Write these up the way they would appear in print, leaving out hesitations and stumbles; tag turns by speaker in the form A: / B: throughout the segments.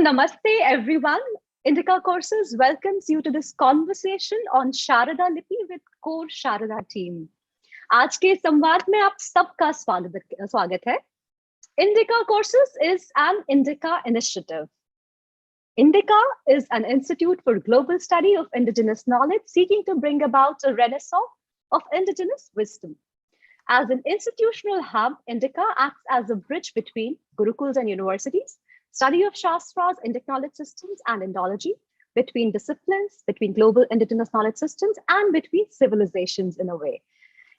A: Namaste, everyone. Indica Courses welcomes you to this conversation on Sharada Lipi with core Sharada team. आज के संवाद में आप सबका स्वागत है. Indica Courses is an Indica initiative. Indica is an institute for global study of indigenous knowledge seeking to bring about a renaissance of indigenous wisdom. As an institutional hub, Indica acts as a bridge between gurukuls and universities, study of Shastras, Indic knowledge systems, and Indology, between disciplines, between global indigenous knowledge systems, and between civilizations in a way.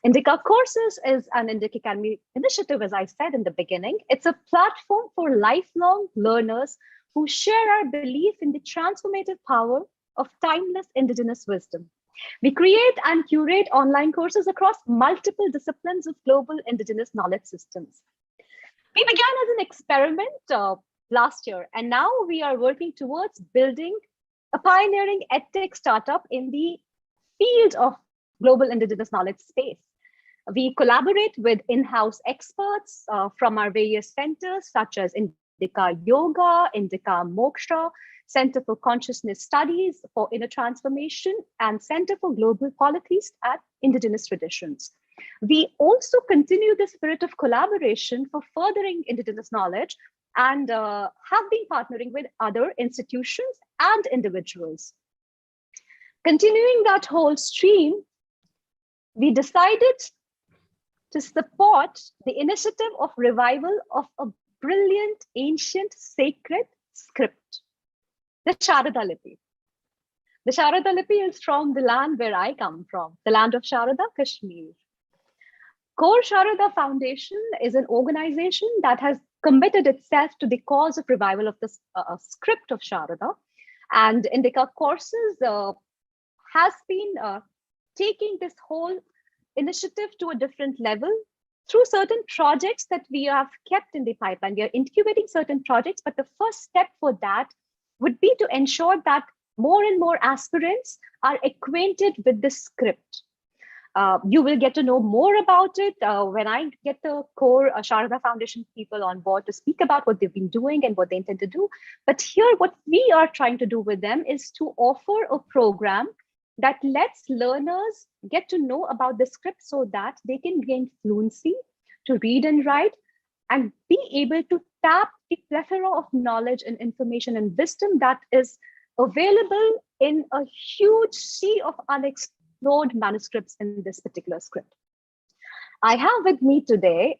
A: Indica Courses is an Indic Academy initiative, as I said in the beginning. It's a platform for lifelong learners who share our belief in the transformative power of timeless indigenous wisdom. We create and curate online courses across multiple disciplines of global indigenous knowledge systems. We began as an experiment last year, and now we are working towards building a pioneering edtech startup in the field of global indigenous knowledge space. We collaborate with in-house experts from our various centers, such as Indica Yoga, Indica Moksha, Center for Consciousness Studies for Inner Transformation, and Center for Global Polytheist at Indigenous Traditions. We also continue the spirit of collaboration for furthering indigenous knowledge and have been partnering with other institutions and individuals. Continuing that whole stream, we decided to support the initiative of revival of a brilliant, ancient, sacred script, the Sharada Lipi. The Sharada Lipi is from the land where I come from, the land of Sharada, Kashmir. Core Sharada Foundation is an organization that has committed itself to the cause of revival of the script of Sharada. And Indica Courses has been taking this whole initiative to a different level through certain projects that we have kept in the pipeline. We are incubating certain projects, but the first step for that would be to ensure that more and more aspirants are acquainted with the script. You will get to know more about it when I get the core Sharada Foundation people on board to speak about what they've been doing and what they intend to do. But here, what we are trying to do with them is to offer a program that lets learners get to know about the script so that they can gain fluency to read and write and be able to tap the plethora of knowledge and information and wisdom that is available in a huge sea of unexplored manuscripts in this particular script. I have with me today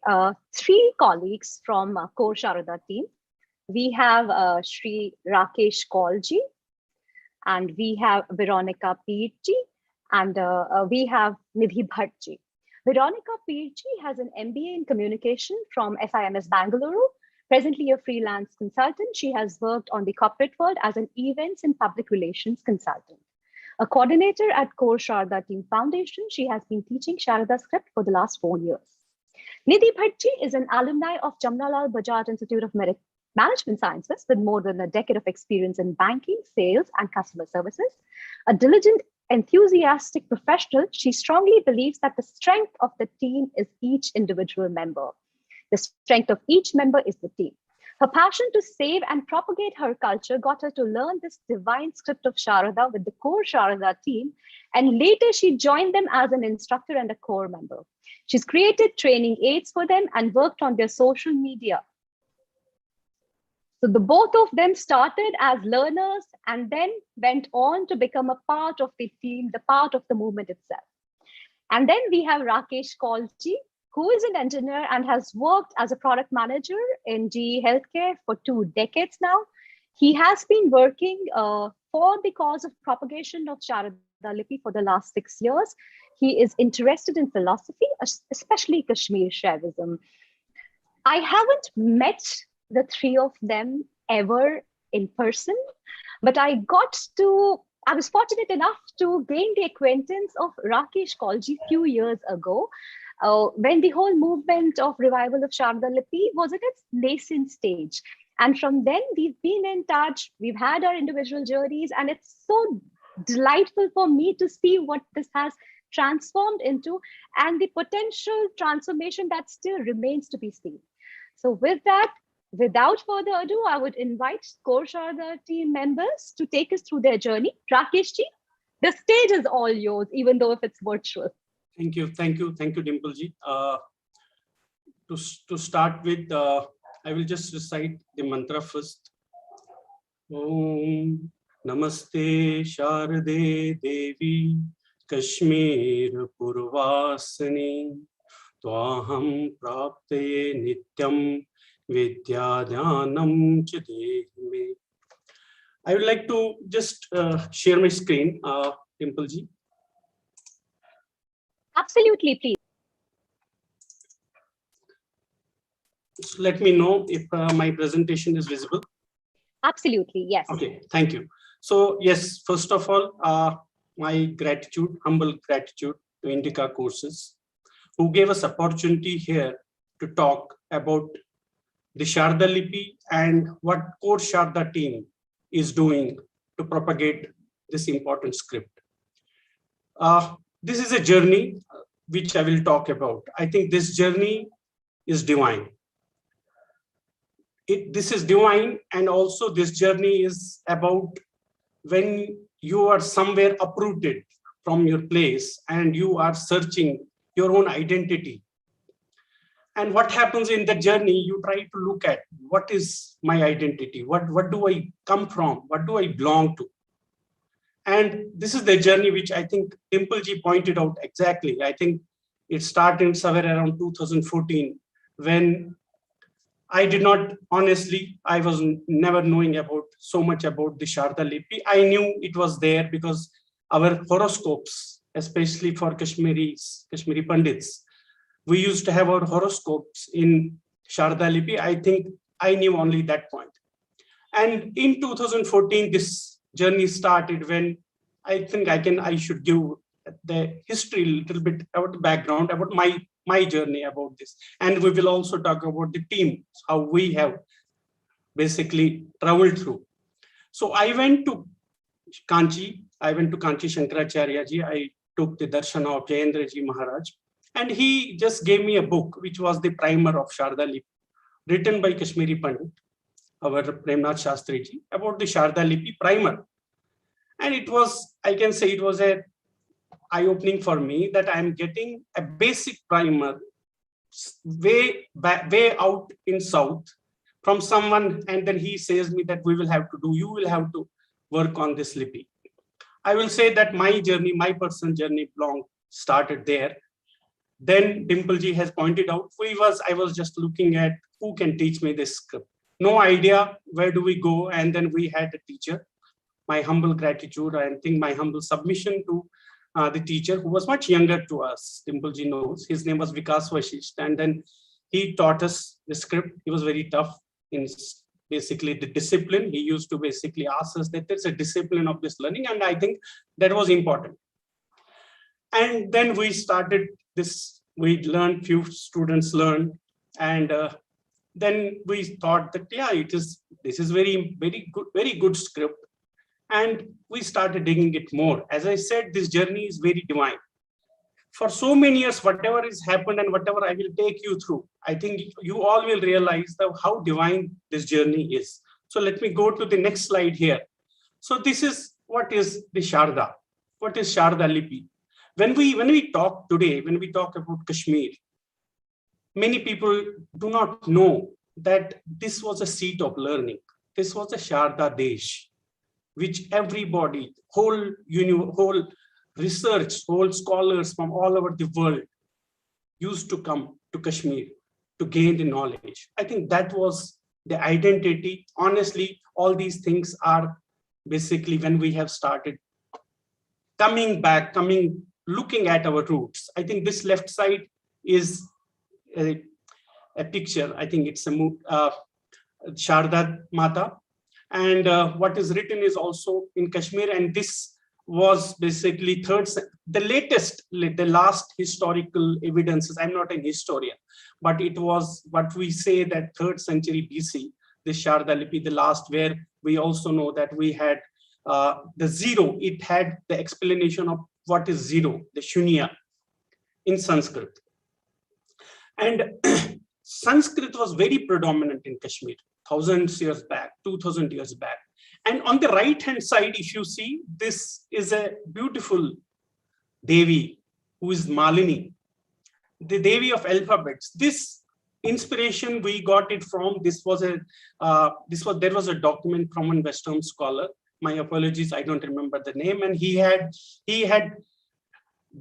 A: three colleagues from core Sharada team. We have Shri Rakesh Kaulji, and we have Veronica Peetha, and we have Nidhi Bhattji. Veronica Peetha has an MBA in communication from SIMS Bangalore. Presently a freelance consultant, she has worked on the corporate world as an events and public relations consultant. A coordinator at Core Sharada Team Foundation, she has been teaching Sharada script for the last 4 years. Nidhi Bhattji is an alumni of Jamnalal Bajaj Institute of Management Sciences with more than a decade of experience in banking, sales, and customer services. A diligent, enthusiastic professional, she strongly believes that the strength of the team is each individual member. The strength of each member is the team. Her passion to save and propagate her culture got her to learn this divine script of Sharada with the core Sharada team, and later she joined them as an instructor and a core member. She's created training aids for them and worked on their social media. So the both of them started as learners and then went on to become a part of the team, the part of the movement itself. And then we have Rakesh Kaulji, who is an engineer and has worked as a product manager in GE Healthcare for 2 decades now. He has been working for the cause of propagation of Sharada Lipi for the last 6 years. He is interested in philosophy, especially Kashmir Shaivism. I haven't met the three of them ever in person, but I was fortunate enough to gain the acquaintance of Rakesh Kaulji a few years ago, when the whole movement of revival of Sharada Lipi was at its nascent stage. And from then we've been in touch, we've had our individual journeys, and it's so delightful for me to see what this has transformed into and the potential transformation that still remains to be seen. So with that, Without further ado, I would invite core Sharada team members to take us through their journey. Rakesh ji, the stage is all yours, even though if it's virtual.
B: Thank you, Dimple ji. To start with, I will just recite the mantra first. Om Namaste Sharade Devi Kashmir Purvasani Twaham Prapte Nityam Vidyadhanam Chadehime. I would like to just share my screen, Dimple ji.
A: Absolutely, please.
B: So let me know if my presentation is visible.
A: Absolutely, yes.
B: Okay, thank you. So yes, first of all, my gratitude, humble gratitude to Indica Courses, who gave us opportunity here to talk about the Sharada Lipi and what core Sharada team is doing to propagate this important script. This is a journey which I will talk about. I think this journey is divine. This is divine, and also this journey is about when you are somewhere uprooted from your place and you are searching your own identity. And what happens in the journey, you try to look at what is my identity, what do I come from, what do I belong to. And this is the journey which I think Dimple ji pointed out exactly. I think it started somewhere around 2014 when I did not, honestly, I was never knowing about so much about the Sharada Lipi. I knew it was there because our horoscopes, especially for Kashmiri Pandits, we used to have our horoscopes in Sharada Lipi. I think I knew only that point. And in 2014, this journey started when I think I should give the history a little bit about the background, about my journey about this. And we will also talk about the team, how we have basically traveled through. So I went to Kanchi. I went to Kanchi Shankaracharya ji. I took the darshan of Jayendra ji Maharaj. And he just gave me a book, which was the primer of Sharada Lipi, written by Kashmiri Pandit, our Premnath Shastri ji, about the Sharada Lipi primer. And it was, I can say it was a eye-opening for me that I'm getting a basic primer way out in South from someone, and then he says me that you will have to work on this Lipi. I will say that my journey, my personal journey started there. Then Dimple ji has pointed out, I was just looking at who can teach me this script. No idea where do we go, and then we had a teacher. My humble gratitude, I think my humble submission to the teacher who was much younger to us, Dimple ji knows. His name was Vicariously, and then he taught us the script. He was very tough in basically the discipline. He used to basically ask us that there's a discipline of this learning, and I think that was important. And then we started this, we learned, few students learned, and then we thought that, yeah, this is very good script. And we started digging it more. As I said, this journey is very divine. For so many years, whatever has happened and whatever I will take you through, I think you all will realize how divine this journey is. So let me go to the next slide here. So this is what is the Sharada. What is Sharada Lipi? When we talk today, when we talk about Kashmir, many people do not know that this was a seat of learning. This was a Sharada Desh, which everybody, whole research, whole scholars from all over the world used to come to Kashmir to gain the knowledge. I think that was the identity. Honestly, all these things are basically when we have started coming back, looking at our roots. I think this left side is a picture. I think it's a Sharada Mata. And what is written is also in Kashmir. And this was basically the last historical evidences. I'm not an historian, but it was what we say that 3rd century BC, the Sharada Lipi, the last, where we also know that we had the zero. It had the explanation of what is zero, the shunya in Sanskrit. And Sanskrit was very predominant in Kashmir. thousands years back, 2000 years back. And on the right hand side, if you see, this is a beautiful Devi who is Malini, the Devi of alphabets. This inspiration we got it from, there was a document from a Western scholar. My apologies, I don't remember the name. And he had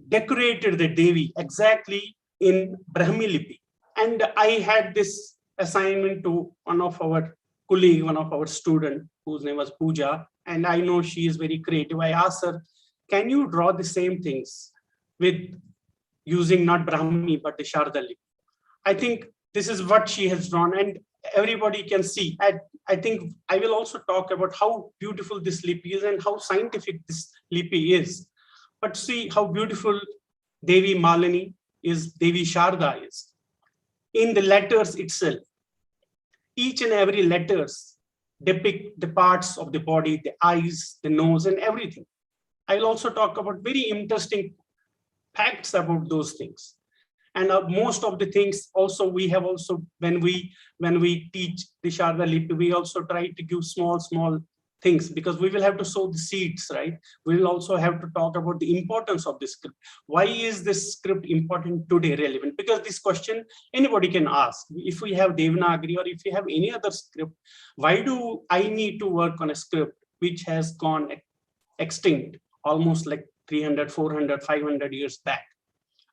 B: decorated the Devi exactly in Brahmi Lipi. And I had this assignment to one of our colleague, one of our student, whose name was Pooja. And I know she is very creative. I asked her, can you draw the same things with using not Brahmi, but the Sharada Lipi? I think this is what she has drawn, and everybody can see. I think I will also talk about how beautiful this Lipi is and how scientific this Lipi is. But see how beautiful Devi Malini is, Devi Shāradā is. In the letters itself, each and every letters depict the parts of the body, the eyes, the nose, and everything. I'll also talk about very interesting facts about those things. And most of the things also we have also, when we teach the Sharada Lipi, we also try to give small things, because we will have to sow the seeds, right? We will also have to talk about the importance of this script. Why is this script important today, relevant? Because this question anybody can ask. If we have Devanagari or if we have any other script, why do I need to work on a script which has gone extinct almost like 300, 400, 500 years back?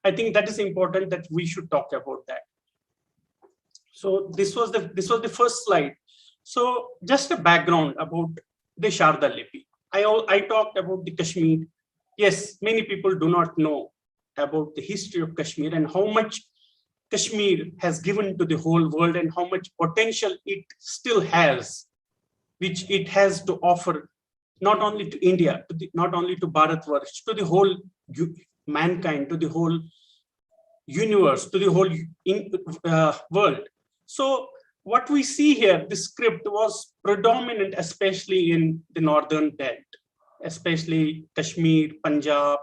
B: I think that is important that we should talk about that. So this was the first slide. So just a background about the Sharada Lipi. I talked about the Kashmir. Yes, many people do not know about the history of Kashmir and how much Kashmir has given to the whole world and how much potential it still has, which it has to offer not only to India, not only to Bharatvarsh, to the whole mankind, to the whole universe, to the whole world. So what we see here, the script was predominant, especially in the northern belt, especially Kashmir, Punjab.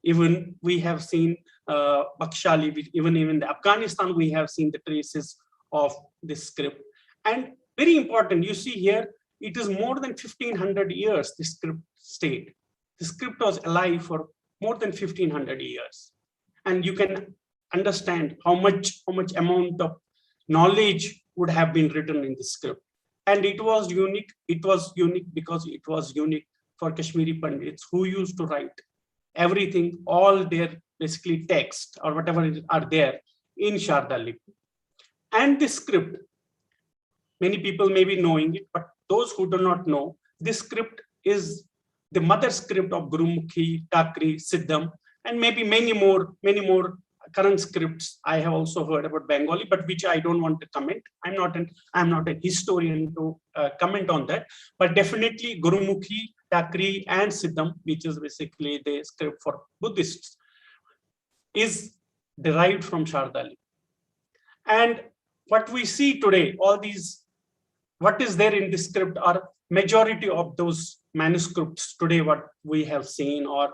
B: Even we have seen Bakshali, even in Afghanistan, we have seen the traces of this script. And very important, you see here, it is more than 1500 years the script stayed. The script was alive for more than 1500 years. And you can understand how much amount of knowledge would have been written in the script. And it was unique. It was unique because it was unique for Kashmiri Pandits who used to write everything, all their basically text or whatever are there in Sharada Lipi. And this script, many people may be knowing it, but those who do not know, this script is the mother script of Gurumukhi, Takri, Siddham, and maybe many more current scripts. I have also heard about Bengali, but which I don't want to comment. I'm not a historian to comment on that. But definitely Gurumukhi, Takri, and Siddham, which is basically the script for Buddhists, is derived from Sharada Lipi. And what we see today, all these, what is there in the script are majority of those manuscripts today, what we have seen, or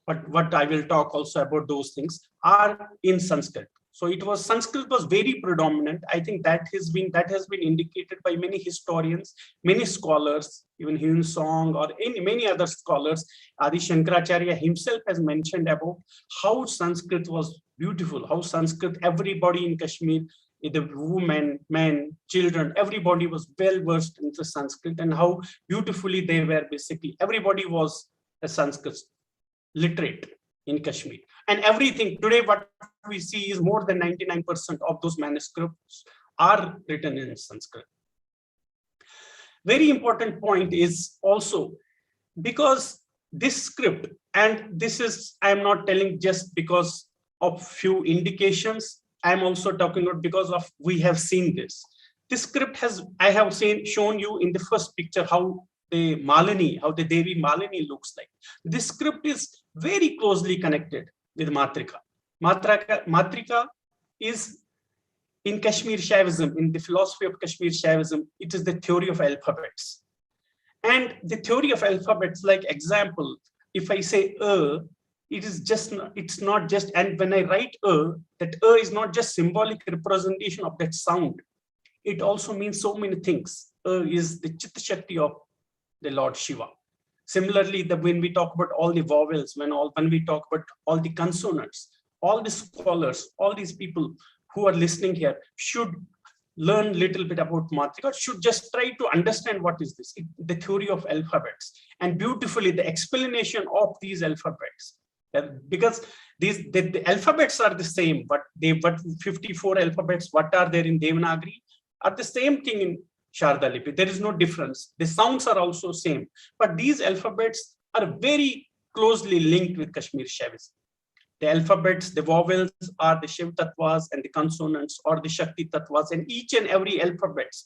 B: what I will talk also about those things, are in Sanskrit. So Sanskrit was very predominant. I think that has been indicated by many historians, many scholars, even Hieun Tsang or many other scholars. Adi Shankara himself has mentioned about how Sanskrit was beautiful, how Sanskrit, everybody in Kashmir, the women, men, children, everybody was well versed into Sanskrit, and how beautifully they were basically, everybody was a Sanskrit literate in Kashmir. And everything today, what we see is more than 99% of those manuscripts are written in Sanskrit. Very important point is also because this script, and this is, I am not telling just because of few indications, I am also talking about because of we have seen this. This script has, I have shown you in the first picture how the Devi Malini looks like. This script is very closely connected with Matrika. Matrika is in Kashmir Shaivism, in the philosophy of Kashmir Shaivism, it is the theory of alphabets. And the theory of alphabets, like example, if I say it's not just, and when I write that is not just symbolic representation of that sound. it also means so many things. Is the Chitta Shakti of the Lord Shiva. Similarly, when we talk about all the vowels, when we talk about all the consonants, all the scholars, all these people who are listening here should learn a little bit about Matrika, should just try to understand what is this, the theory of alphabets, and beautifully the explanation of these alphabets. Because the alphabets are the same, but 54 alphabets, what are there in Devanagari, are the same thing in Sharada Lipi. There is no difference. The sounds are also same, but these alphabets are very closely linked with Kashmir Shaivism. The alphabets, the vowels are the Shiv Tattvas, and the consonants or the Shakti Tattvas, and each and every alphabets,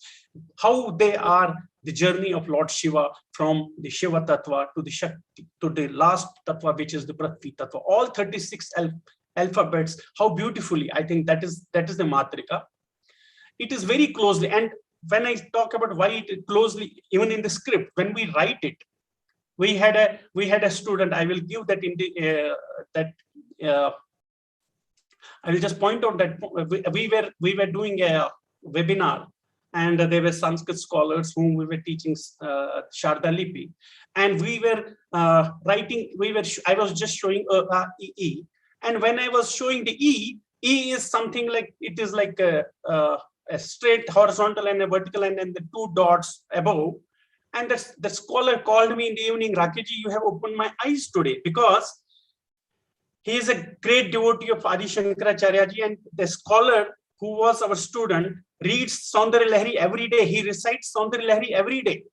B: how they are the journey of Lord Shiva from the Shiva Tattva to the Shakti, to the last Tattva, which is the Prithvi Tattva. All 36 alphabets, how beautifully, I think that is the Matrika. It is very closely, and when I talk about why it closely, even in the script, when we write it, we had a student. I will give that in the I will just point out that we were doing a webinar, and there were Sanskrit scholars whom we were teaching Sharada Lipi, and we were writing. I was just showing E, and when I was showing the E is something like, it is like a straight horizontal and a vertical line and the two dots above. And the scholar called me in the evening, Rakesh, you have opened my eyes today, because he is a great devotee of Adi Shankara ji, and the scholar who was our student reads Saundarya Lahari every day. He recites Saundarya Lahari every day.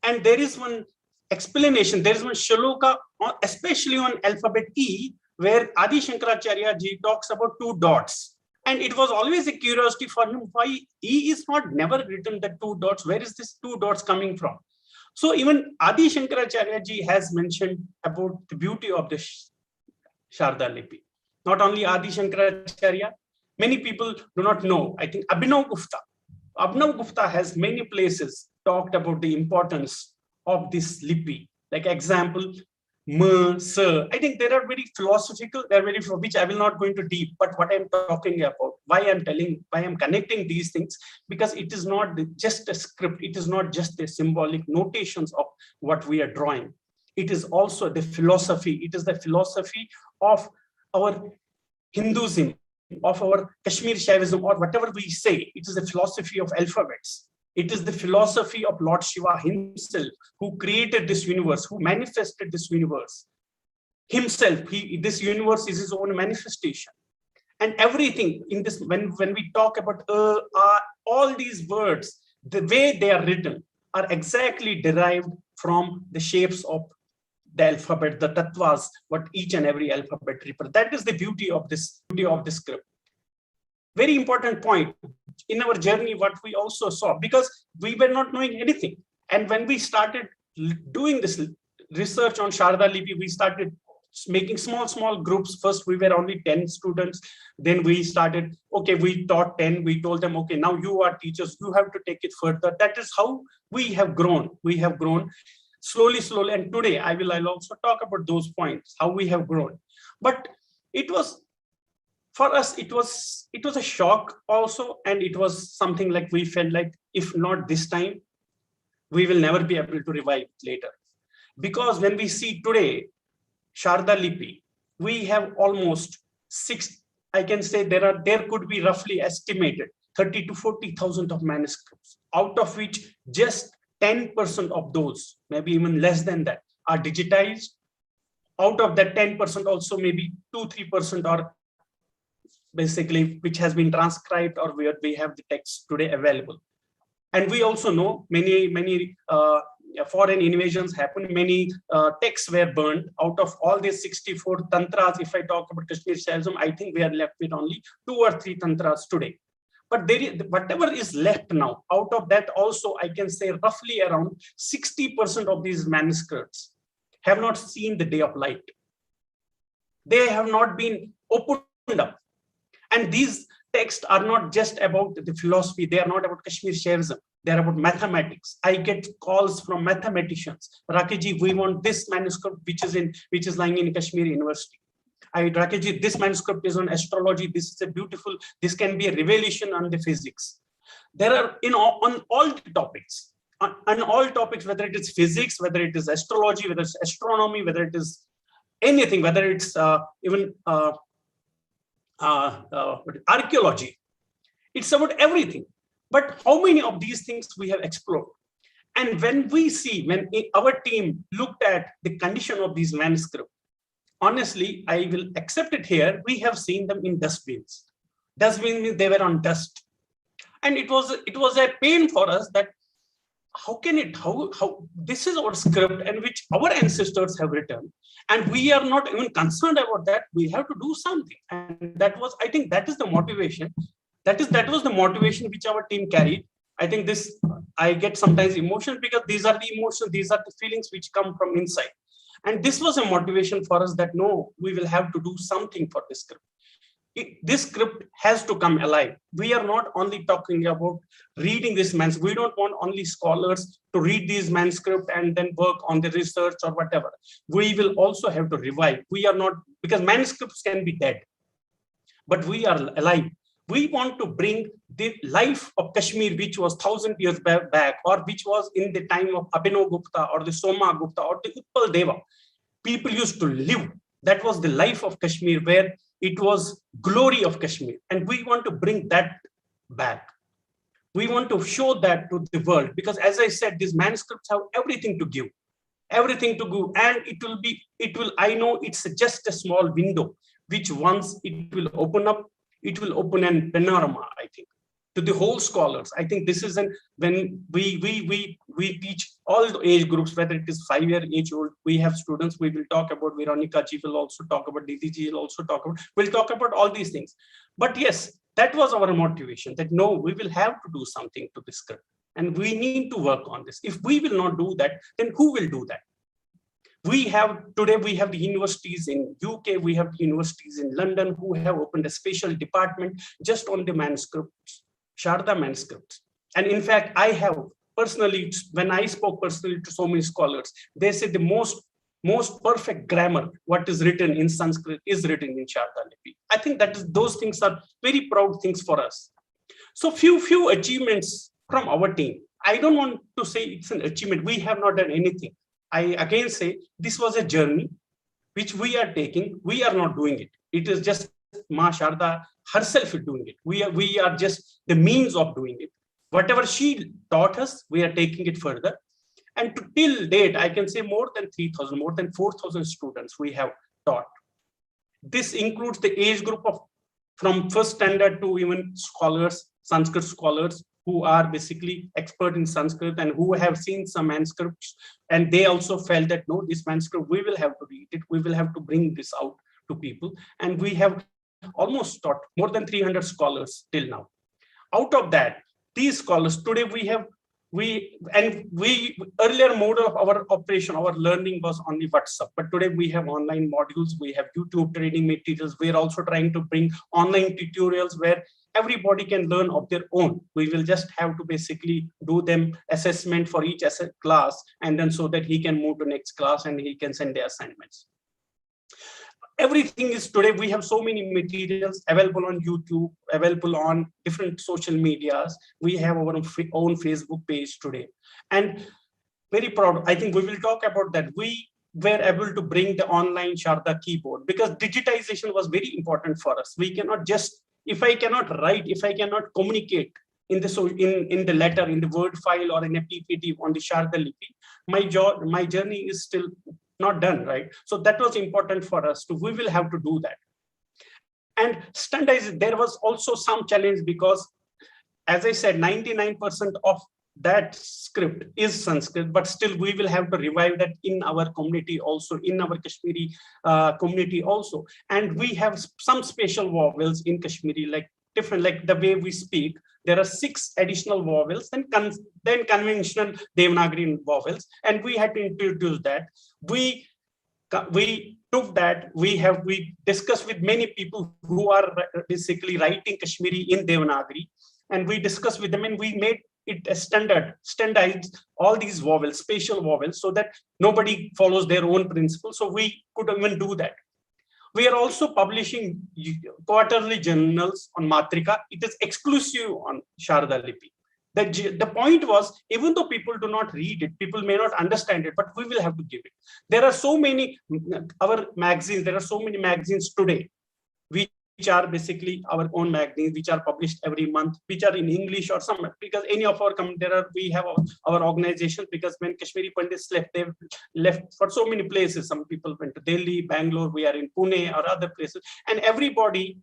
B: And there is one explanation, there is one shaloka, especially on alphabet E, where Adi Shankaracharya ji talks about two dots. And it was always a curiosity for him why E is not never written the two dots. Where is this two dots coming from? So even Adi Shankaracharya ji has mentioned about the beauty of the Sharada Lipi. Not only Adi Shankaracharya, many people do not know. I think Abhinav Gupta has many places talked about the importance of this Lipi. Like example, Ma, Sa. I think there are very philosophical, they are very, for which I will not go into deep, but what I'm talking about, why I'm connecting these things, because it is not just a script, it is not just the symbolic notations of what we are drawing. It is also the philosophy. It is the philosophy of our Hinduism, of our Kashmir Shaivism, or whatever we say. It is the philosophy of alphabets. It is the philosophy of Lord Shiva himself, who created this universe, who manifested this universe himself. This universe is his own manifestation. And everything in this, when we talk about all these words, the way they are written are exactly derived from the shapes of the alphabet, the tattvas, what each and every alphabet represents. That is the beauty of this script. Very important point in our journey, what we also saw, because we were not knowing anything. And when we started doing this research on Sharada Lipi, we started making small groups. First, we were only 10 students. Then we started, okay, we taught 10. We told them, okay, now you are teachers, you have to take it further. That is how we have grown. We have grown slowly. And today I'll also talk about those points, how we have grown. But it was, for us, it was a shock also. And it was something like we felt like, if not this time, we will never be able to revive it later. Because when we see today, Sharada Lipi, we have almost 6, I can say there could be roughly estimated 30 to 40,000 of manuscripts, out of which just 10% of those, maybe even less than that, are digitized. Out of that 10%, also maybe 2-3% are basically which has been transcribed, or where we have the text today available. And we also know many foreign invasions happened, many texts were burned. Out of all these 64 tantras, if I talk about Kashmir Shaivism, I think we are left with only 2 or 3 tantras today. But there is, whatever is left now, out of that also, I can say roughly around 60% of these manuscripts have not seen the day of light. They have not been opened up. And these texts are not just about the philosophy. They are not about Kashmir Shaivism. They are about mathematics. I get calls from mathematicians. Rakeshji, we want this manuscript which is lying in Kashmir University. Rakeshji, this manuscript is on astrology. This is a beautiful, this can be a revelation on the physics. There are on all topics, on all topics, whether it is physics, whether it is astrology, whether it's astronomy, whether it is anything, whether it's even archaeology. It's about everything. But how many of these things we have explored? And when our team looked at the condition of these manuscripts, honestly, I will accept it here. We have seen them in dustbins. Dustbins means they were on dust. And it was a pain for us that how this is our script and which our ancestors have written, and we are not even concerned about that. We have to do something. And that was, I think that is the motivation. That was the motivation which our team carried. I think I get sometimes emotional because these are the emotions, these are the feelings which come from inside. And this was a motivation for us that no, we will have to do something for this script. This script has to come alive. We are not only talking about reading this manuscript. We don't want only scholars to read these manuscripts and then work on the research or whatever. We will also have to revive. We are not, because manuscripts can be dead, but we are alive. We want to bring the life of Kashmir, which was 1,000 years back, or which was in the time of Abhinav Gupta or the Soma Gupta or the Utpal Deva. People used to live. That was the life of Kashmir, where it was glory of Kashmir. And we want to bring that back. We want to show that to the world, because as I said, these manuscripts have everything to give. Everything to give. And I know it's just a small window, which once it will open up, it will open a panorama, I think, to the whole scholars. I think this is when we teach all the age groups, whether it is 5-year age old, we have students, we will talk about, Veronica ji will also talk about, Didi ji will also talk about, we'll talk about all these things. But yes, that was our motivation, that no, we will have to do something to this script. And we need to work on this. If we will not do that, then who will do that? Today we have the universities in UK, we have the universities in London who have opened a special department just on the manuscripts, Sharada manuscripts. And in fact, I have personally, when I spoke personally to so many scholars, they said the most perfect grammar, what is written in Sanskrit is written in Sharada Lipi. I think those things are very proud things for us. So few achievements from our team. I don't want to say it's an achievement. We have not done anything. I again say this was a journey which we are taking. We are not doing it. It is just Ma Sharada herself is doing it. We are just the means of doing it. Whatever she taught us, we are taking it further. And till date, I can say more than 3,000, more than 4,000 students we have taught. This includes the age group of from first standard to even scholars, Sanskrit scholars, who are basically expert in Sanskrit and who have seen some manuscripts. And they also felt that, no, this manuscript, we will have to read it. We will have to bring this out to people. And we have almost taught more than 300 scholars till now. Out of that, these scholars, today earlier mode of our operation, our learning was only WhatsApp, but today we have online modules, we have YouTube training materials. We're also trying to bring online tutorials where everybody can learn of their own. We will just have to basically do them assessment for each class, and then so that he can move to next class and he can send the assignments. Everything is today, we have so many materials available on YouTube, available on different social medias. We have our own Facebook page today. And very proud, I think we will talk about that. We were able to bring the online Sharada keyboard because digitization was very important for us. We cannot just, if I cannot write, if I cannot communicate in the letter, in the Word file or in a PPT on the Sharada Lipi, my journey is still not done, right? So that was important for us we will have to do that. And standardize, there was also some challenge because, as I said, 99% of that script is Sanskrit, but still we will have to revive that in our community also, in our Kashmiri community also. And we have some special vowels in Kashmiri, like different, like the way we speak. There are 6 additional vowels and then conventional Devanagari vowels, and we had to introduce that. We took that. We discussed with many people who are basically writing Kashmiri in Devanagari, and we discussed with them, and we made it a standardized all these vowels, spatial vowels, so that nobody follows their own principle. So we could even do that. We are also publishing quarterly journals on Matrika. It is exclusive on Sharada Lipi. The point was, even though people do not read it, people may not understand it, but we will have to give it. There are so many, our magazines, there are so many magazines today, which are basically our own magazines, which are published every month, which are in English or some, because any of our, we have our organization, because when Kashmiri Pandits left, they left for so many places. Some people went to Delhi, Bangalore, we are in Pune or other places, and everybody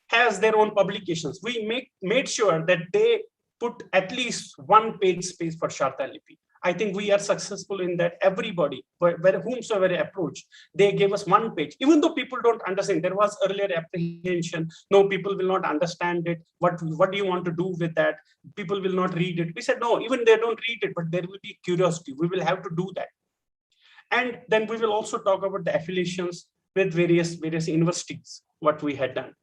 B: has their own publications. We made sure that they put at least one page space for Sharada Lipi. I think we are successful in that. Everybody, whomsoever approached, they gave us one page. Even though people don't understand, there was earlier apprehension. No, people will not understand it. What do you want to do with that? People will not read it. We said, no, even they don't read it, but there will be curiosity. We will have to do that. And then we will also talk about the affiliations with various universities, what we had done.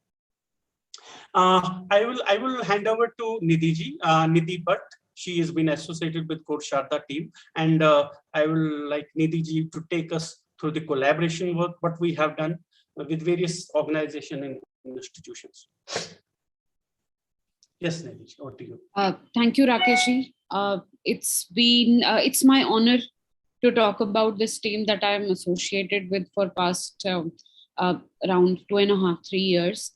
B: I will hand over to Nidhi Nidhi Bhatt. She has been associated with Course Sharada team, and I will like Nidhi ji to take us through the collaboration work what we have done with various organizations and institutions. Yes, Nidhi ji, over to you.
C: Thank you, Rakesh. It's my honor to talk about this team that I am associated with for past around 2.5, 3 years.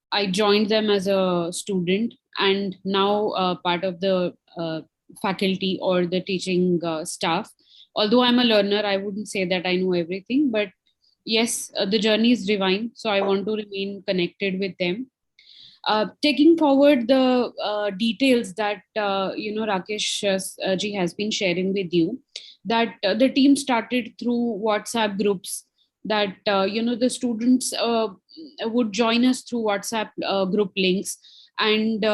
C: I joined them as a student, and now part of the faculty or the teaching staff. Although I'm a learner, I wouldn't say that I know everything, but yes, the journey is divine. So I want to remain connected with them. Taking forward the details that Rakesh ji has been sharing with you, that the team started through WhatsApp groups, that the students would join us through WhatsApp group links, and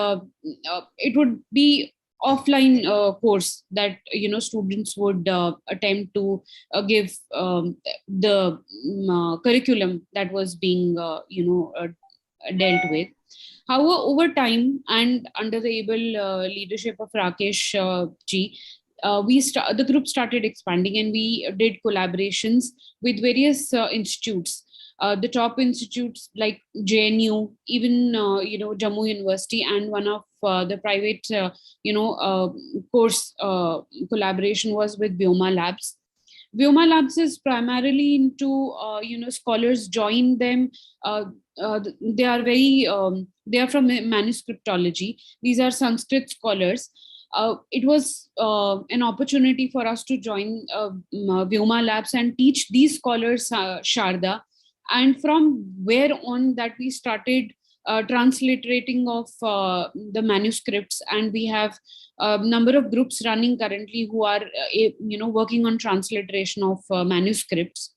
C: it would be offline course that students would attempt to give the curriculum that was being dealt with. However, over time and under the able leadership of Rakesh ji, the group started expanding, and we did collaborations with various institutes. The top institutes like JNU, even Jammu University, and one of the private course collaboration was with Vyoma Labs. Vyoma Labs is primarily into scholars join them. They are they are from manuscriptology. These are Sanskrit scholars. It was an opportunity for us to join Vyoma Labs and teach these scholars Sharda. And from where on that we started transliterating of the manuscripts, and we have a number of groups running currently who are working on transliteration of manuscripts.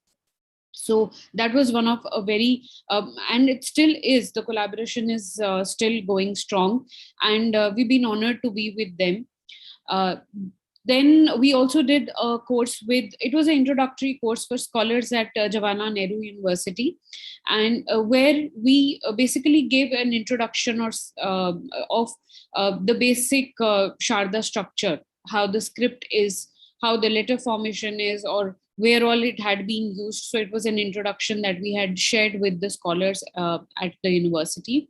C: So that was one of a very and it still is, the collaboration is still going strong, and we've been honored to be with them. Then we also did a course it was an introductory course for scholars at Jawaharlal Nehru University, and where we basically gave an introduction of the basic Sharda structure, how the script is, how the letter formation is, or where all it had been used. So it was an introduction that we had shared with the scholars at the university.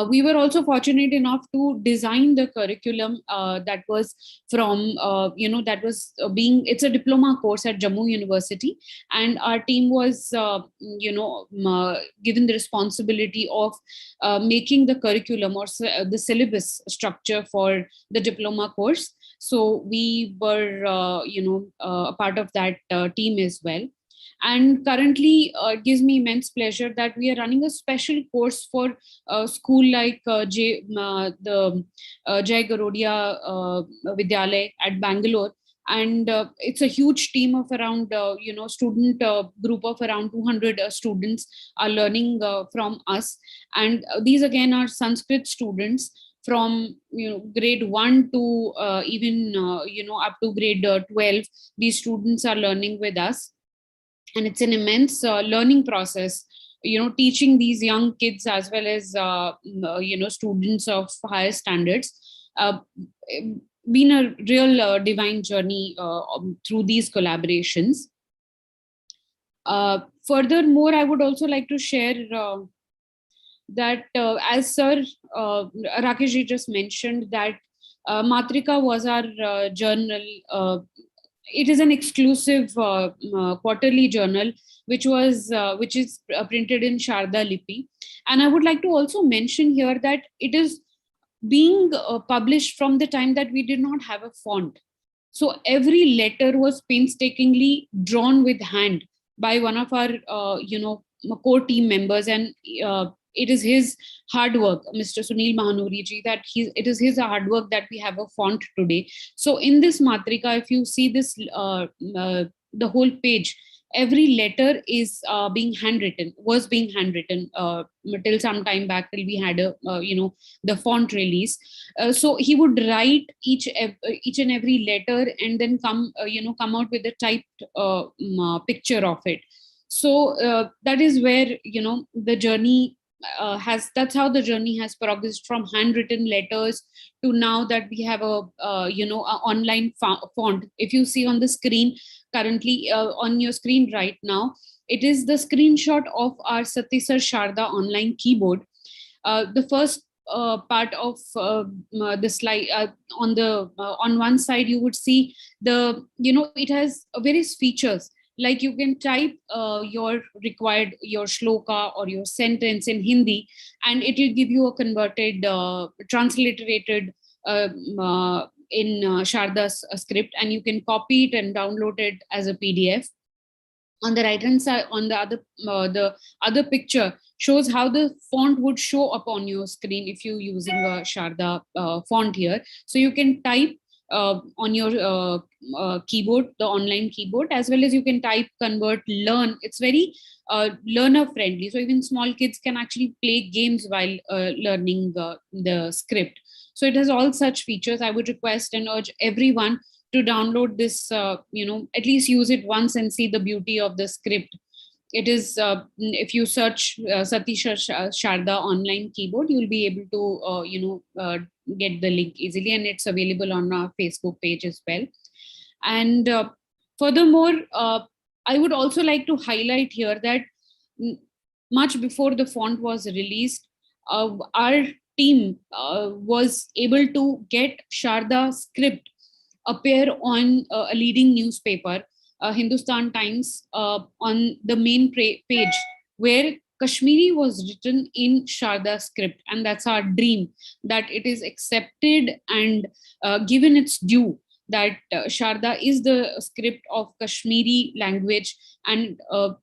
C: We were also fortunate enough to design the curriculum that was from, it's a diploma course at Jammu University. And our team was, given the responsibility of making the curriculum or the syllabus structure for the diploma course. So we were, a part of that team as well. And currently, it gives me immense pleasure that we are running a special course for a school like the Jai Garodia Vidyalaya at Bangalore. And it's a huge team of around, student group of around 200 students are learning from us. And these again are Sanskrit students from grade 1 to even up to grade 12. These students are learning with us. And it's an immense learning process, teaching these young kids as well as, students of higher standards. Been a real divine journey through these collaborations. Furthermore, I would also like to share that as Sir Rakeshji just mentioned, that Matrika was our journal. It is an exclusive quarterly journal, which is printed in Sharada Lipi. And I would like to also mention here that it is being published from the time that we did not have a font. So every letter was painstakingly drawn with hand by one of our, core team members, and it is his hard work, Mr. Sunil Mahanuri ji, that it is his hard work that we have a font today. So in this Matrika, if you see this, the whole page, every letter is was being handwritten till some time back, till we had the font release. So he would write each and every letter and then come out with a typed picture of it. So that is where the journey that's how the journey has progressed from handwritten letters to now that we have a online font. If you see on the screen currently, on your screen right now, it is the screenshot of our Satisar Sharda online keyboard. The first part of the slide, on one side you would see it has various features, like you can type your shloka or your sentence in Hindi, and it will give you a converted, transliterated in Sharda's script, and you can copy it and download it as a PDF. On the right hand side, on the other picture shows how the font would show up on your screen if you're using a Sharda font here. So you can type on your keyboard, the online keyboard, as well as you can type, convert, learn. It's very learner friendly. So even small kids can actually play games while learning the script. So it has all such features. I would request and urge everyone to download this, at least use it once and see the beauty of the script. It is, if you search Satish Sharda online keyboard, you will be able to, get the link easily, and it's available on our Facebook page as well. And furthermore, I would also like to highlight here that much before the font was released, our team was able to get Sharda script appear on a leading newspaper, Hindustan Times, on the main page, where Kashmiri was written in Sharda script. And that's our dream, that it is accepted and given its due, that Sharda is the script of Kashmiri language, and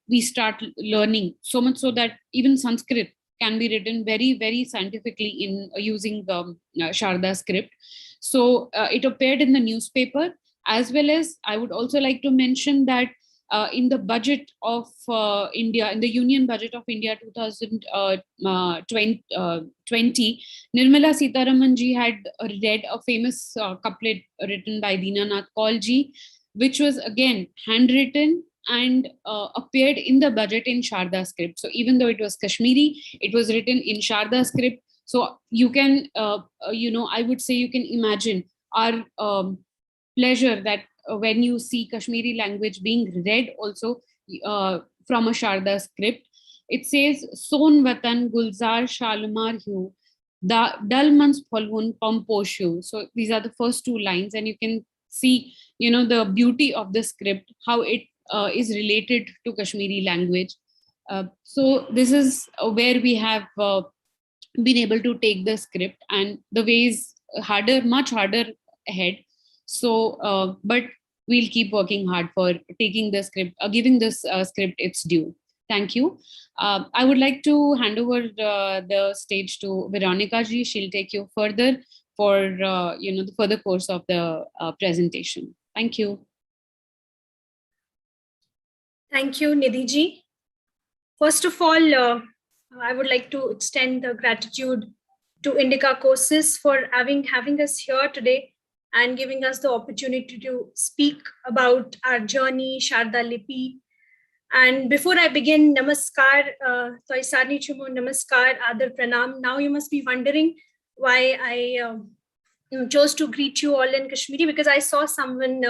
C: we start learning so much so that even Sanskrit can be written very, very scientifically in using Sharda script. So it appeared in the newspaper, as well as I would also like to mention that in the budget of India, in the Union Budget of India 2020, Nirmala Sitharaman ji had read a famous couplet written by Dinanath Kaul ji, which was again handwritten and appeared in the budget in Sharda script. So even though it was Kashmiri, it was written in Sharda script. So you can, I would say you can imagine our pleasure that when you see Kashmiri language being read also from a Sharda script. It says, Son Vatan Gulzar Shalimar Hu, Dalmans Polhun Pomposhu. So these are the first two lines, and you can see, the beauty of the script, how it is related to Kashmiri language. So this is where we have been able to take the script, and the way is harder, much harder ahead. So, but we'll keep working hard for taking the script, giving this script its due. Thank you. I would like to hand over the stage to Veronica ji. She'll take you further for the further course of the presentation. Thank you.
D: Thank you, Nidhi ji. First of all, I would like to extend the gratitude to Indica Courses for having us here today and giving us the opportunity to speak about our journey, Sharada Lipi. And before I begin, namaskar, Toisani Chumo, namaskar, Adar Pranam. Now you must be wondering why I chose to greet you all in Kashmiri, because I saw someone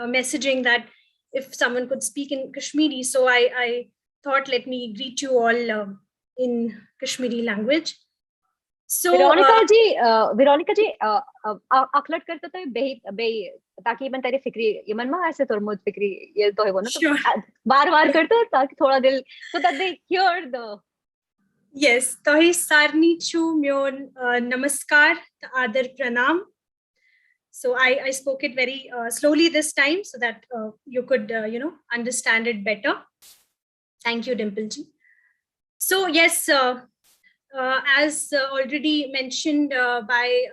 D: messaging that if someone could speak in Kashmiri. So I thought, let me greet you all in Kashmiri language. So
A: Veronica ji, aklat करते तो बे ताकि मन तेरे फिक्री ये मन में ऐसे तो मुझ फिक्री ये तो है वो ना तो बार करते ताकि थोड़ा दिल so that they hear the
D: yes tohi sarni chu myon namaskar adar pranam. So I spoke it very slowly this time so that you could understand it better. Thank you, Dimple ji. So yes, as already mentioned by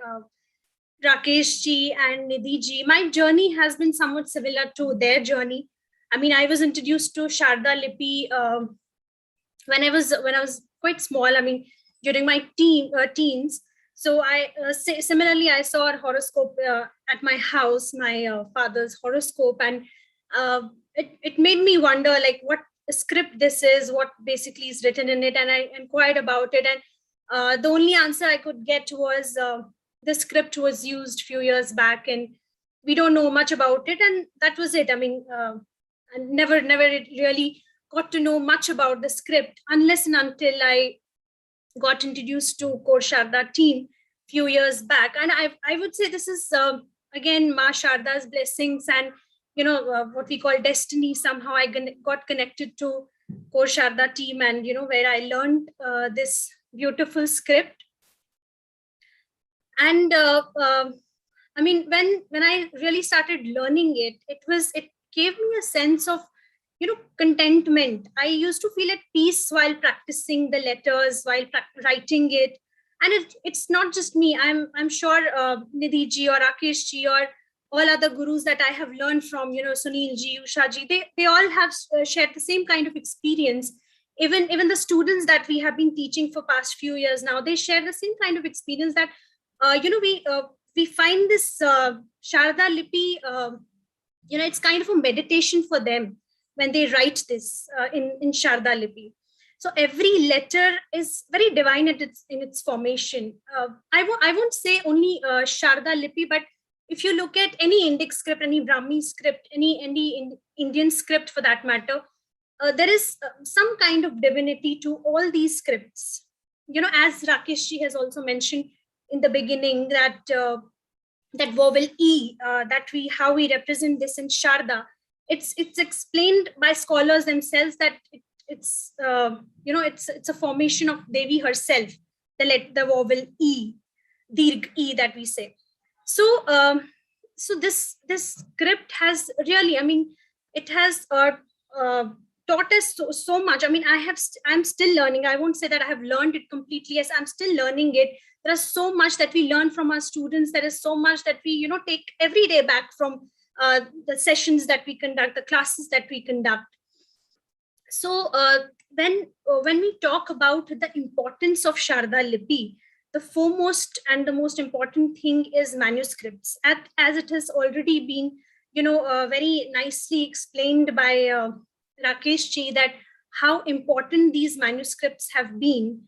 D: Rakesh ji and Nidhi ji, my journey has been somewhat similar to their journey. I mean, I was introduced to Sharada Lipi when I was quite small. I mean, during my teens. So I similarly I saw a horoscope at my house, my father's horoscope, and it made me wonder like what script this is, what basically is written in it, and I inquired about it, and the only answer I could get was the script was used a few years back, and we don't know much about it, and that was it. I mean, I never really got to know much about the script unless and until I got introduced to Course Sharada Team few years back, and I would say this is again Ma Sharada's blessings and what we call destiny. Somehow I got connected to Course Sharada Team, and where I learned this beautiful script. And I mean, when I really started learning it, it gave me a sense of contentment. I used to feel at peace while practicing the letters, while writing it. And it's not just me. I'm sure Nidhi ji or Rakesh ji or all other gurus that I have learned from, Sunil ji, Usha ji, they all have shared the same kind of experience. Even the students that we have been teaching for past few years now, they share the same kind of experience that, we find this Sharada Lipi, it's kind of a meditation for them when they write this in Sharada Lipi. So every letter is very divine in its formation. I won't say only Sharada Lipi, but if you look at any Indic script, any Brahmi script, any Indian script for that matter, there is some kind of divinity to all these scripts. As Rakesh ji has also mentioned in the beginning, that that vowel E, how we represent this in Sharada, it's explained by scholars themselves that it's a formation of Devi herself, the vowel E, Dirgh E that we say. So this script has really, I mean, it has taught us so much. I mean, I'm still learning. I won't say that I have learned it completely. Yes, I'm still learning it. There is so much that we learn from our students. There is so much that we take every day back from the sessions that we conduct, the classes that we conduct. So when we talk about the importance of Sharada Lipi, the foremost and the most important thing is manuscripts. As it has already been, very nicely explained by Rakesh ji, that how important these manuscripts have been.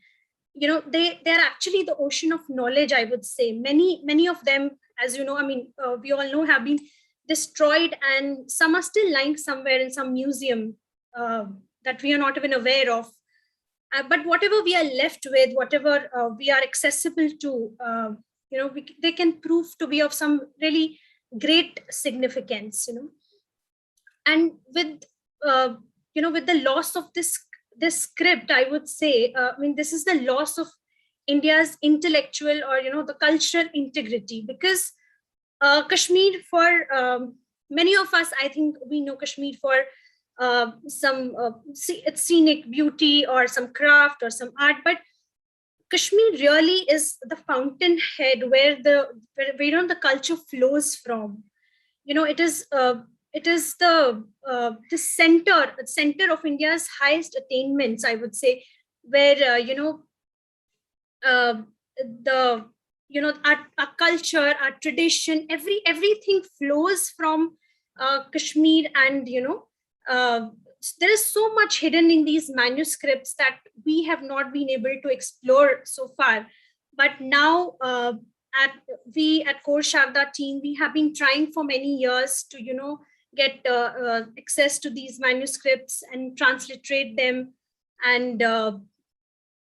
D: They're actually the ocean of knowledge, I would say. Many of them, as you know, I mean, we all know, have been destroyed, and some are still lying somewhere in some museum that we are not even aware of. But whatever we are left with, whatever we are accessible to, they can prove to be of some really great significance. And with with the loss of this script, I would say, I mean, this is the loss of India's intellectual or the cultural integrity, because Kashmir, for many of us, I think we know Kashmir for some its scenic beauty or some craft or some art, but Kashmir really is the fountainhead where the culture flows from. It is the center of India's highest attainments, I would say, where our culture, our tradition, everything flows from Kashmir, and there is so much hidden in these manuscripts that we have not been able to explore so far. But now at Course Sharada Team, we have been trying for many years to get access to these manuscripts and transliterate them, and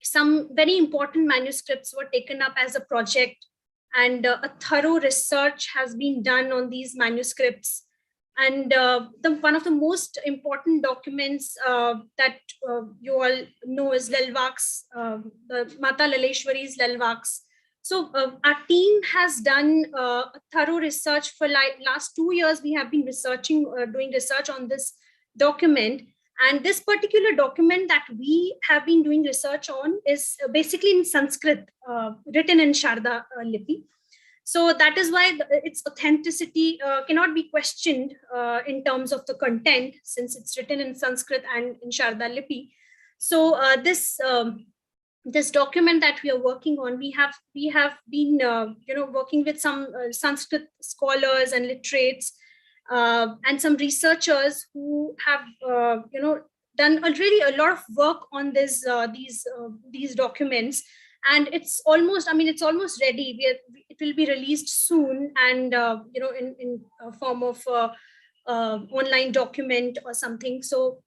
D: some very important manuscripts were taken up as a project, and a thorough research has been done on these manuscripts. And one of the most important documents that you all know is Lalwak's, the Mata Laleshwari's Lalwak's. So our team has done a thorough research for last 2 years. We have been doing research on this document. And this particular document that we have been doing research on is basically in Sanskrit, written in Sharada Lipi. So that is why its authenticity cannot be questioned in terms of the content, since it's written in Sanskrit and in Sharada Lipi. So this document that we are working on, we have been working with some Sanskrit scholars and literates and some researchers who have done already a lot of work on these documents. And it's almost ready. It will be released soon, and in a form of online document or something. So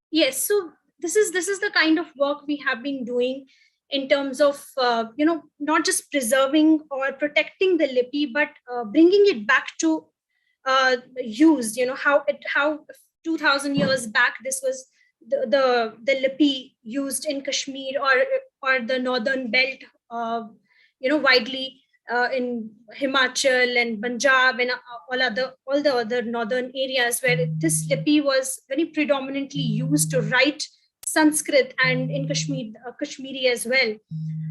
D: yes, so this is the kind of work we have been doing in terms of not just preserving or protecting the lipi, but bringing it back to use. How 2,000 years back this was the lipi used in Kashmir or the northern belt, widely in Himachal and Punjab and all the other northern areas, where this lipi was very predominantly used to write Sanskrit, and in Kashmiri as well.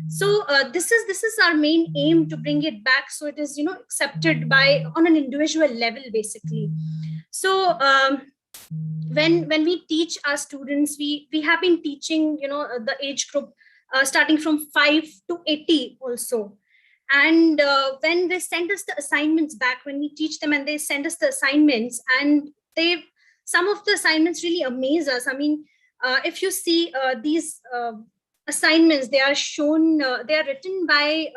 D: So this is our main aim, to bring it back so it is accepted on an individual level, basically. So when we teach our students, we have been teaching the age group starting from 5 to 80 also. And when they send us the assignments back, when we teach them and they send us the assignments, and some of the assignments really amaze us. I mean, if you see these assignments, they are shown, they are written by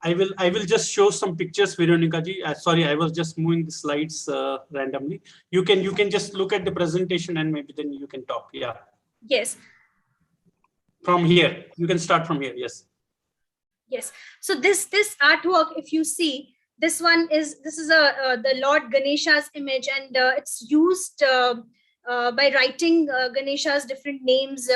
B: I will just show some pictures, Veronica ji. Sorry, I was just moving the slides randomly. You can just look at the presentation and maybe then you can talk. Yeah.
D: Yes.
B: From here, you can start from here. Yes.
D: Yes. So this artwork, if you see, this is the Lord Ganesha's image, and it's used by writing Ganesha's different names,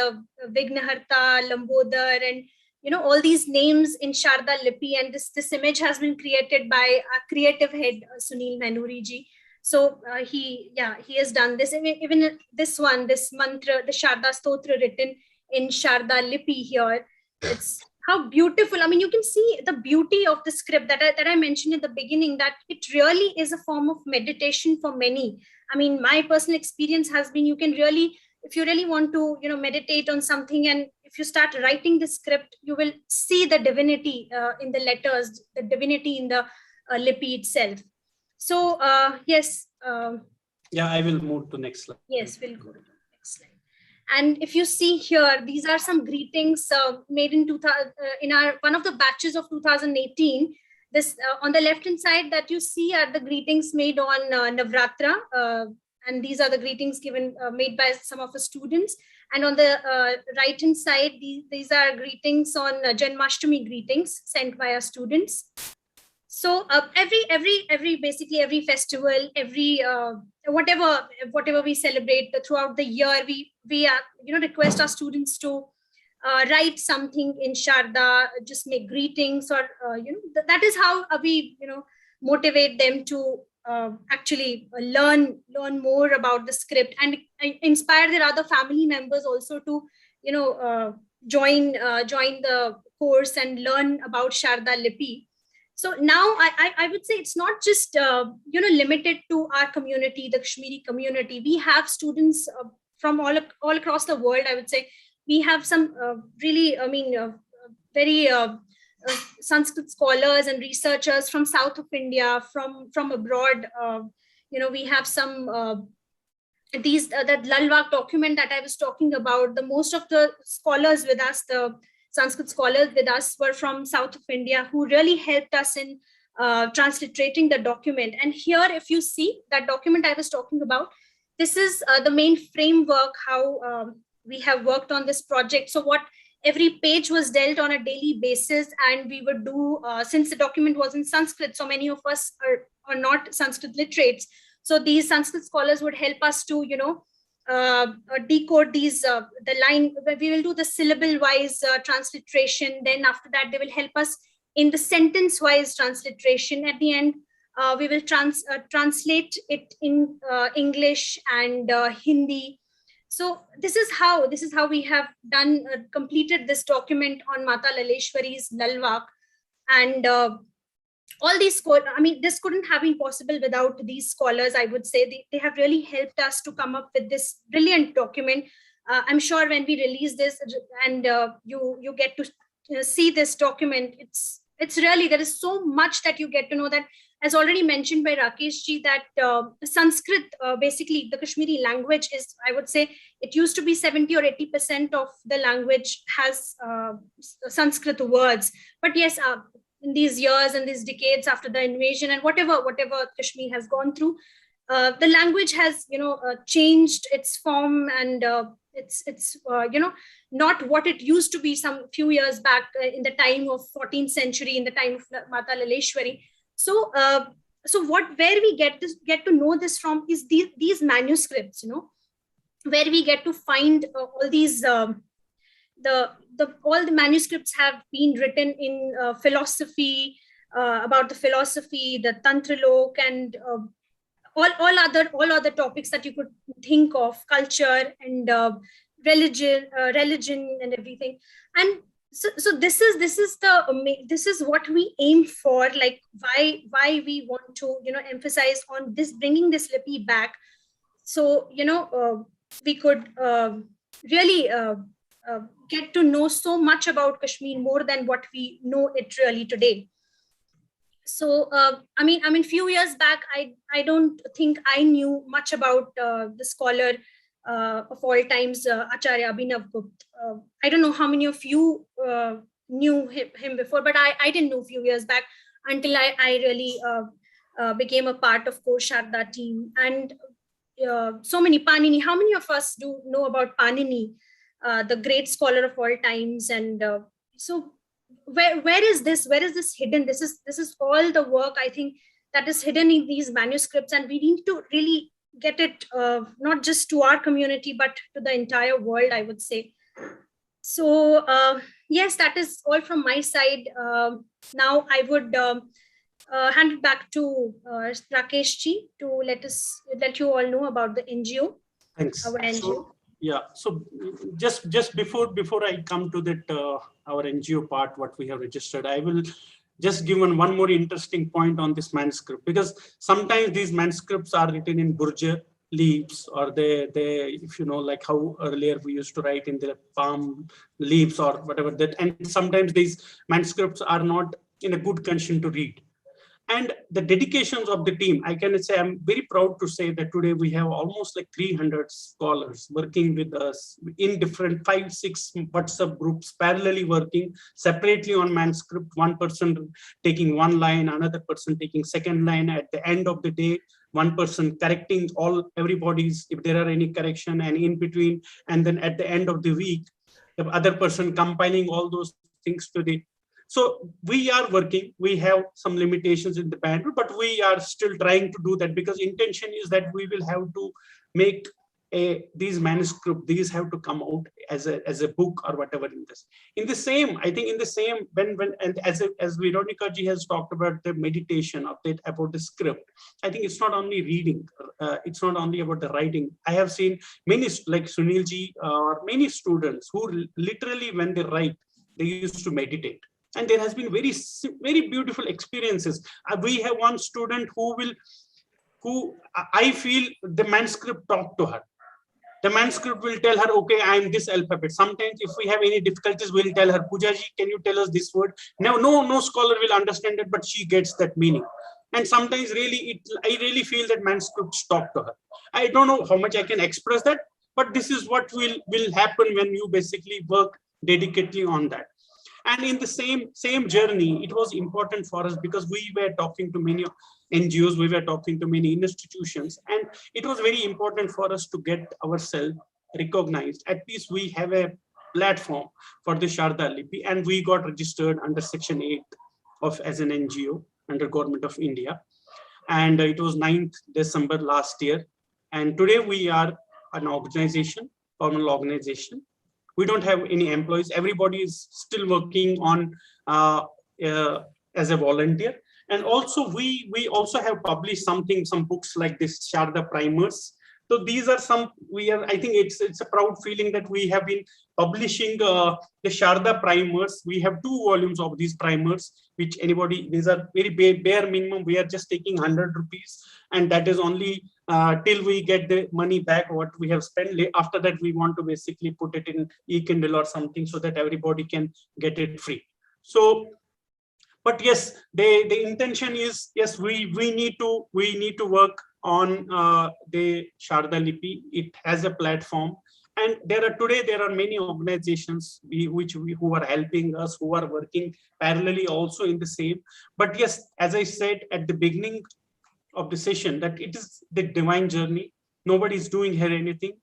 D: Vignaharta, Lambodar, and all these names in Sharada Lipi. And this image has been created by our creative head, Sunil Manuri ji. So he has done this. Even this mantra, the Sharada Stotra written in Sharada Lipi here. It's how beautiful. I mean, you can see the beauty of the script that I mentioned in the beginning, that it really is a form of meditation for many. I mean, my personal experience has been, you can really, if you really want to, meditate on something, and if you start writing the script, you will see the divinity in the letters, the divinity in the lipi itself. So yes.
B: Yeah, I will move to next slide.
D: Yes, we'll go to the next slide. And if you see here, these are some greetings made in one of the batches of 2018. This on the left hand side that you see are the greetings made on Navratra, and these are the greetings made by some of the students. And on the right hand side, these are greetings on Janmashtami greetings sent by our students. So basically every festival, every whatever we celebrate throughout the year, we request our students to write something in Sharada, just make greetings, or that is how we motivate them to actually learn more about the script, and inspire their other family members also to join the course and learn about Sharada Lipi. So now I would say it's not just limited to our community, the Kashmiri community. We have students from all across the world. I would say we have some really, very Sanskrit scholars and researchers from south of India, from abroad. We have some that Lalwak document that I was talking about. The most of the scholars with us, the Sanskrit scholars with us, were from south of India, who really helped us in transliterating the document. And here, if you see that document I was talking about, this is the main framework, how we have worked on this project. So what every page was dealt on a daily basis, and we would do, since the document was in Sanskrit, so many of us are not Sanskrit literates. So these Sanskrit scholars would help us to, decode these, the line. We will do the syllable wise transliteration. Then after that, they will help us in the sentence wise transliteration. At the end, we will translate it in English and Hindi. So this is how we have done, completed this document on Mata Laleshwari's Lalwak. And all these, I mean, this couldn't have been possible without these scholars. I would say they have really helped us to come up with this brilliant document. I'm sure when we release this and you get to see this document, it's really, there is so much that you get to know. That, as already mentioned by Rakesh ji, that Sanskrit, basically the Kashmiri language is, I would say, it used to be 70 or 80% of the language has Sanskrit words. But yes, in these years and these decades after the invasion and whatever Kashmir has gone through, the language has, changed its form, and it's not what it used to be some few years back in the time of 14th century, in the time of Mata Laleshwari. So, where we get to know this from is these manuscripts, where we get to find all these, all the manuscripts have been written in philosophy, about the philosophy, the Tantrilok, and all other topics that you could think of, culture and religion and everything. And so this is what we aim for, like why we want to emphasize on this, bringing this lipi back, so we could really get to know so much about Kashmir, more than what we know it really today. So I mean few years back, I don't think I knew much about the scholar of all times, Acharya Abhinav Gupta. I don't know how many of you knew him before, but I didn't know a few years back, until I really became a part of Course Sharada team. And so many, Panini, how many of us do know about Panini, the great scholar of all times? And so where is this hidden? This is all the work, I think, that is hidden in these manuscripts, and we need to really get it not just to our community, but to the entire world, I would say. So yes, that is all from my side. Now I would hand it back to Rakesh ji to let you all know about the NGO.
B: Thanks.
D: Our NGO.
B: So, yeah. So just before I come to that our NGO part, what we have registered, I will just give one more interesting point on this manuscript, because sometimes these manuscripts are written in Burja leaves, or they if you know, like how earlier we used to write in the palm leaves or whatever that, and sometimes these manuscripts are not in a good condition to read. And the dedications of the team, I can say, I'm very proud to say that today we have almost like 300 scholars working with us in different 5-6 WhatsApp groups, parallelly working separately on manuscript, one person taking one line, another person taking second line. At the end of the day, one person correcting everybody's, if there are any correction, and in between, and then at the end of the week, the other person compiling all those things to the. So we are working, we have some limitations in the bandwidth, but we are still trying to do that, because intention is that we will have to make these manuscripts, these have to come out as a book or whatever in this. In the same, I think in the same, when and as Veronica ji has talked about the meditation of that, about the script, I think it's not only reading, it's not only about the writing. I have seen many, like Sunil ji, or many students who literally when they write, they used to meditate. And there has been very beautiful experiences. We have one student who I feel the manuscript talked to her. The manuscript will tell her, okay, I am this alphabet. Sometimes if we have any difficulties, we'll tell her, Pooja ji, can you tell us this word? No scholar will understand it, but she gets that meaning. And sometimes really, I really feel that manuscripts talk to her. I don't know how much I can express that, but this is what will happen when you basically work dedicatedly on that. And in the same journey, it was important for us, because we were talking to many NGOs, we were talking to many institutions, and it was very important for us to get ourselves recognized. At least we have a platform for the Sharada Lipi, and we got registered under Section 8 as an NGO under Government of India. And it was 9th December last year. And today we are an organization, formal organization. We don't have any employees. Everybody is still working on as a volunteer. And also we also have published some books like this Sharada Primers. So these are some, I think it's a proud feeling that we have been publishing the Sharada Primers. We have 2 volumes of these primers, which these are very bare minimum. We are just taking 100 rupees. And that is only till we get the money back, what we have spent. After that, we want to basically put it in e-Kindle or something so that everybody can get it free. So, but yes, the intention is, yes, we need to work on the Sharada Lipi. It has a platform, and there are many organizations who are helping us, who are working parallelly also in the same. But yes, as I said at the beginning of the session, that it is the divine journey. Nobody is doing here anything.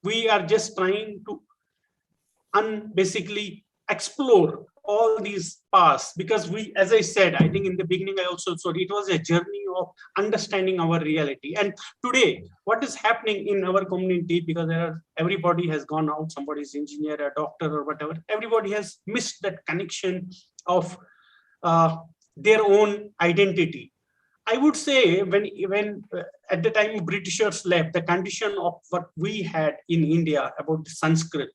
B: We are just trying to basically explore all these paths, because as I said, I think in the beginning, I also said it was a journey of understanding our reality. And today, what is happening in our community, because everybody has gone out, somebody is engineer, a doctor or whatever, everybody has missed that connection of their own identity. I would say when at the time Britishers left, the condition of what we had in India about Sanskrit,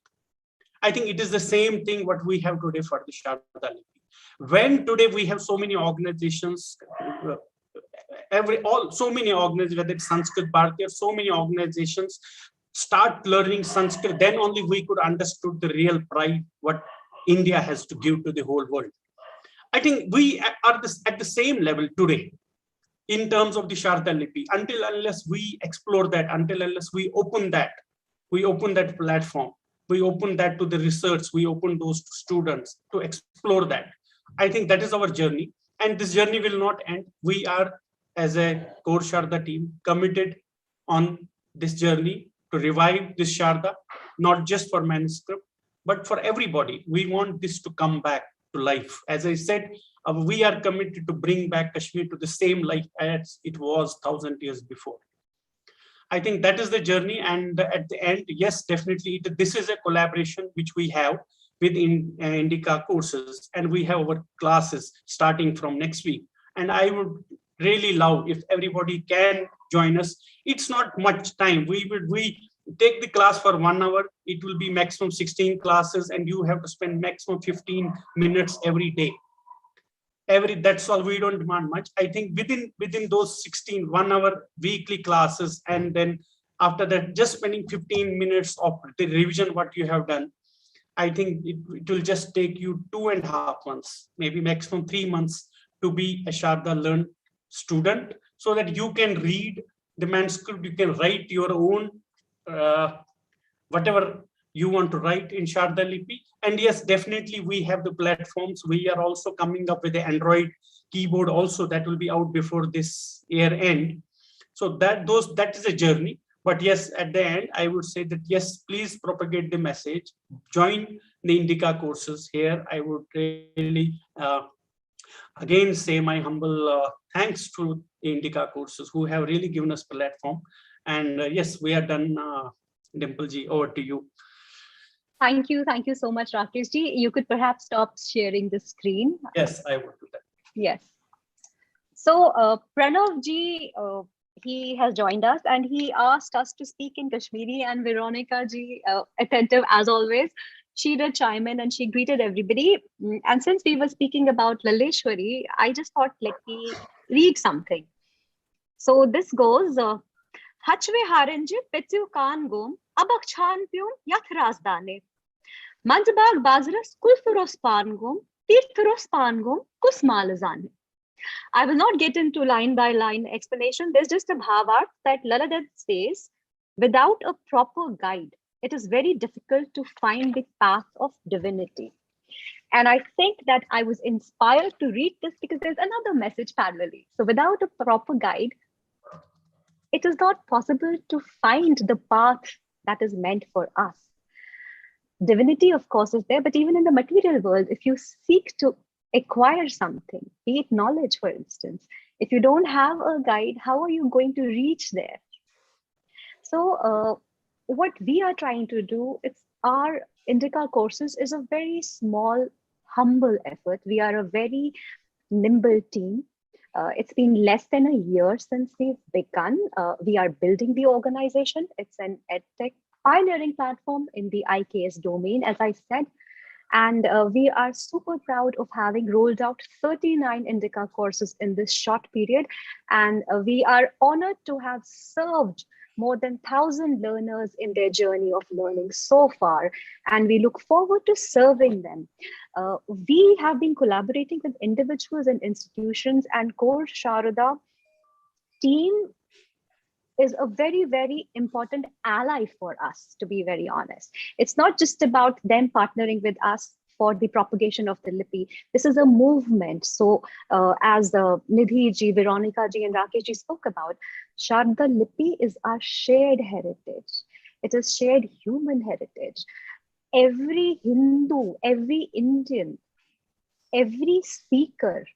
B: I think it is the same thing what we have today for the Sharada Lipi. When today we have so many organizations, so many organizations, whether it's Sanskrit Bharatiya, so many organizations start learning Sanskrit, then only we could understood the real pride what India has to give to the whole world. I think we are at the same level today in terms of the Sharada Lipi, until unless we explore that, until unless we open that platform, we open that to the research, we open those to students to explore that. I think that is our journey, and this journey will not end. We are, as a core Sharada team, committed on this journey to revive this Sharada, not just for manuscript, but for everybody. We want this to come back to life. As I said, we are committed to bring back Kashmir to the same life as it was 1,000 years before. I think that is the journey. And at the end, yes, definitely, this is a collaboration which we have with Indica Courses, and we have our classes starting from next week. And I would really love if everybody can join us. It's not much time. We take the class for 1 hour. It will be maximum 16 classes, and you have to spend maximum 15 minutes every day. That's all. We don't demand much. I think within those 16 1-hour weekly classes, and then after that, just spending 15 minutes of the revision what you have done, I think it will just take you 2.5 months, maybe maximum 3 months, to be a Sharada learned student, so that you can read the manuscript, you can write your own whatever you want to write in Sharada Lipi. And yes, definitely we have the platforms. We are also coming up with the Android keyboard also, that will be out before this year end. So that is a journey. But yes, at the end, I would say that yes, please propagate the message. Join the Indica courses here. I would really again say my humble thanks to the Indica courses, who have really given us platform. And yes, we are done. Dimple ji, over to you.
A: Thank you so much, Rakesh ji. You could perhaps stop sharing the screen.
B: Yes, I would do that.
A: Yes. So Pranav ji, he has joined us, and he asked us to speak in Kashmiri, and Veronica ji, attentive as always, she did chime in and she greeted everybody. And since we were speaking about Laleshwari, I just thought, let me read something. So this goes, Hachve harenje petyu kan gom, abak chan pyun yathras dane. Manjbag bazras kulfuros pangum, tirthuros pangum, kusmalazane. I will not get into line by line explanation. There's just a bhavart that Lal Ded says, without a proper guide, it is very difficult to find the path of divinity. And I think that I was inspired to read this because there's another message parallelly. So without a proper guide, it is not possible to find the path that is meant for us. Divinity, of course, is there, but even in the material world, if you seek to acquire something, be it knowledge, for instance, if you don't have a guide, how are you going to reach there? So what we are trying to do, it's our Indica courses is a very small, humble effort. We are a very nimble team. It's been less than a year since we've begun. We are building the organization. It's an edtech pioneering platform in the IKS domain, as I said. And we are super proud of having rolled out 39 Indica courses in this short period. And we are honored to have served more than 1,000 learners in their journey of learning so far. And we look forward to serving them. We have been collaborating with individuals and institutions, and Core Sharada team is a very, very important ally for us, to be very honest. It's not just about them partnering with us for the propagation of the Lipi. This is a movement. So as Nidhi ji, Veronica ji, and Rakesh ji spoke about, Sharada Lipi is our shared heritage. It is shared human heritage. Every Hindu, every Indian, every speaker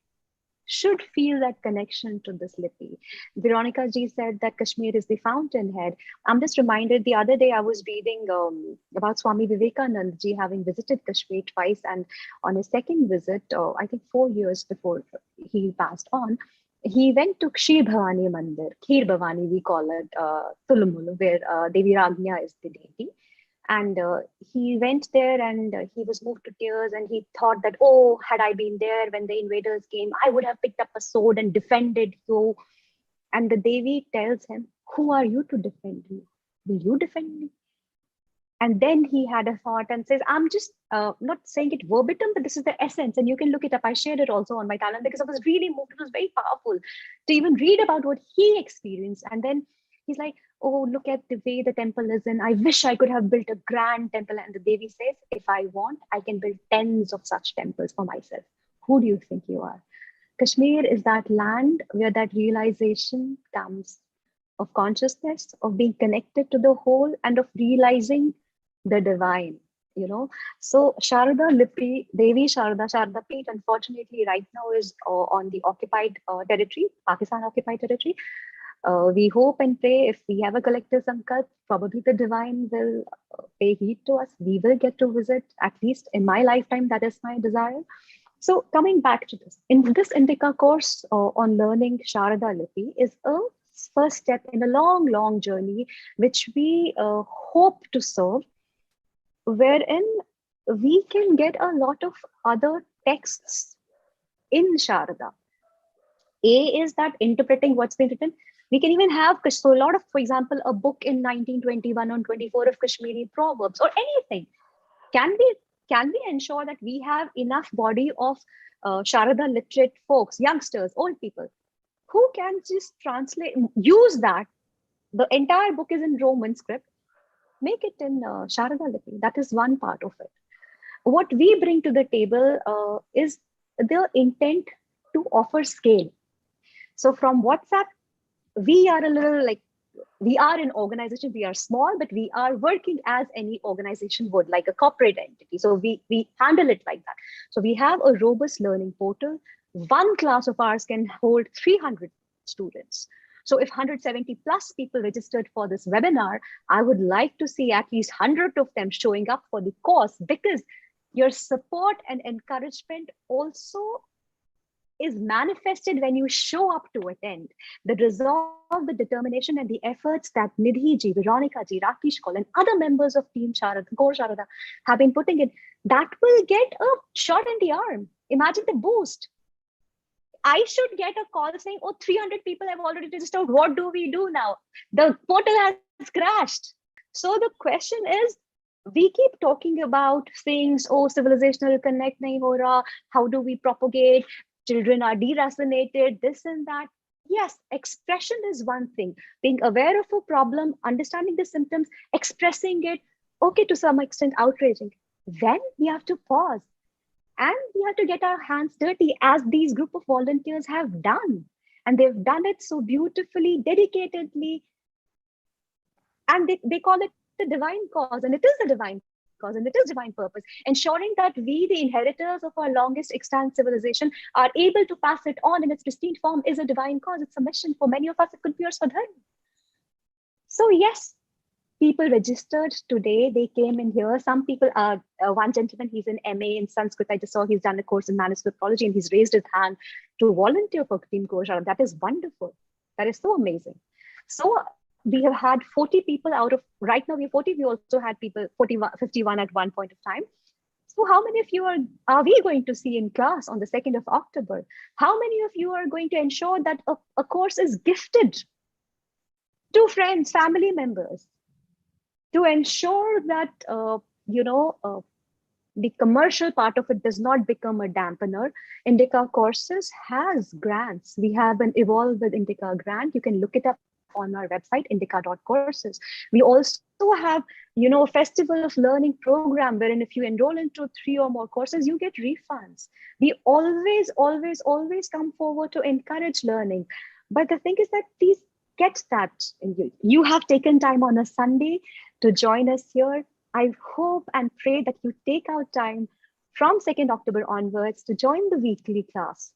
A: should feel that connection to this Lipi. Veronica ji said that Kashmir is the fountainhead. I'm just reminded, the other day I was reading about Swami Vivekananda ji having visited Kashmir twice, and on his second visit, I think 4 years before he passed on, he went to Kshir Bhavani Mandir, Kheer Bhavani we call it, Tulumulu, where Devi Ragnya is the deity. And he went there and he was moved to tears, and he thought that, oh, had I been there when the invaders came, I would have picked up a sword and defended you. And the Devi tells him, who are you to defend me? Will you defend me? And then he had a thought and says, I'm just not saying it verbatim, but this is the essence. And you can look it up. I shared it also on my talent because I was really moved. It was very powerful to even read about what he experienced. And then he's like, oh, look at the way the temple is in. I wish I could have built a grand temple. And the Devi says, if I want, I can build tens of such temples for myself. Who do you think you are? Kashmir is that land where that realization comes of consciousness, of being connected to the whole, and of realizing the divine, you know. So Sharada Lipi, Devi Shāradā, Sharada Peetha, unfortunately right now is on the occupied territory, Pakistan occupied territory. We hope and pray, if we have a collective sankalp, probably the divine will pay heed to us. We will get to visit, at least in my lifetime. That is my desire. So coming back to this, in this Indica course on learning Sharada Lipi is a first step in a long, long journey, which we hope to serve, wherein we can get a lot of other texts in Sharada. A is that interpreting what's been written. We can even have, so a lot of, for example, a book in 1921 on 24 of Kashmiri proverbs or anything. Can we ensure that we have enough body of Sharada literate folks, youngsters, old people, who can just translate, use that? The entire book is in Roman script. Make it in Sharada Lipi. That is one part of it. What we bring to the table is the intent to offer scale. So from WhatsApp, we are a little like, we are an organization, we are small, but we are working as any organization would, like a corporate entity. So we handle it like that. So we have a robust learning portal. One class of ours can hold 300 students. So if 170 plus people registered for this webinar, I would like to see at least 100 of them showing up for the course, because your support and encouragement also is manifested when you show up to attend. The resolve, the determination, and the efforts that Nidhi ji, Veronica ji, Rakesh Kaul, and other members of Team Sharada, Core Sharada have been putting in, that will get a shot in the arm. Imagine the boost. I should get a call saying, oh, 300 people have already registered. What do we do now? The portal has crashed. So the question is, we keep talking about things, oh, civilizational connect nahi ho raha, how do we propagate? Children are deracinated, this and that. Yes, expression is one thing. Being aware of a problem, understanding the symptoms, expressing it, okay, to some extent outraging. Then we have to pause. And we have to get our hands dirty, as these group of volunteers have done. And they've done it so beautifully, dedicatedly. And they call it the divine cause. And it is a divine cause and it is divine purpose. Ensuring that we, the inheritors of our longest extant civilization, are able to pass it on in its pristine form is a divine cause. It's a mission. For many of us, it could be our Swadharma. So yes, people registered today. They came in here. Some people are, one gentleman, he's an MA in Sanskrit. I just saw he's done a course in manuscriptology and he's raised his hand to volunteer for Team Koshara. That is wonderful. That is so amazing. So we have had 40 people out of, right now we have 40. We also had people 51 at one point of time. So how many of you are we going to see in class on the 2nd of October? How many of you are going to ensure that a course is gifted to friends, family members, to ensure that, the commercial part of it does not become a dampener? Indica Courses has grants. We have an Evolve with Indica grant. You can look it up on our website, indica.courses. We also have, a Festival of Learning program wherein if you enroll into 3 or more courses, you get refunds. We always, always, always come forward to encourage learning. But the thing is that please get that in you. You have taken time on a Sunday to join us here. I hope and pray that you take out time from 2nd October onwards to join the weekly class,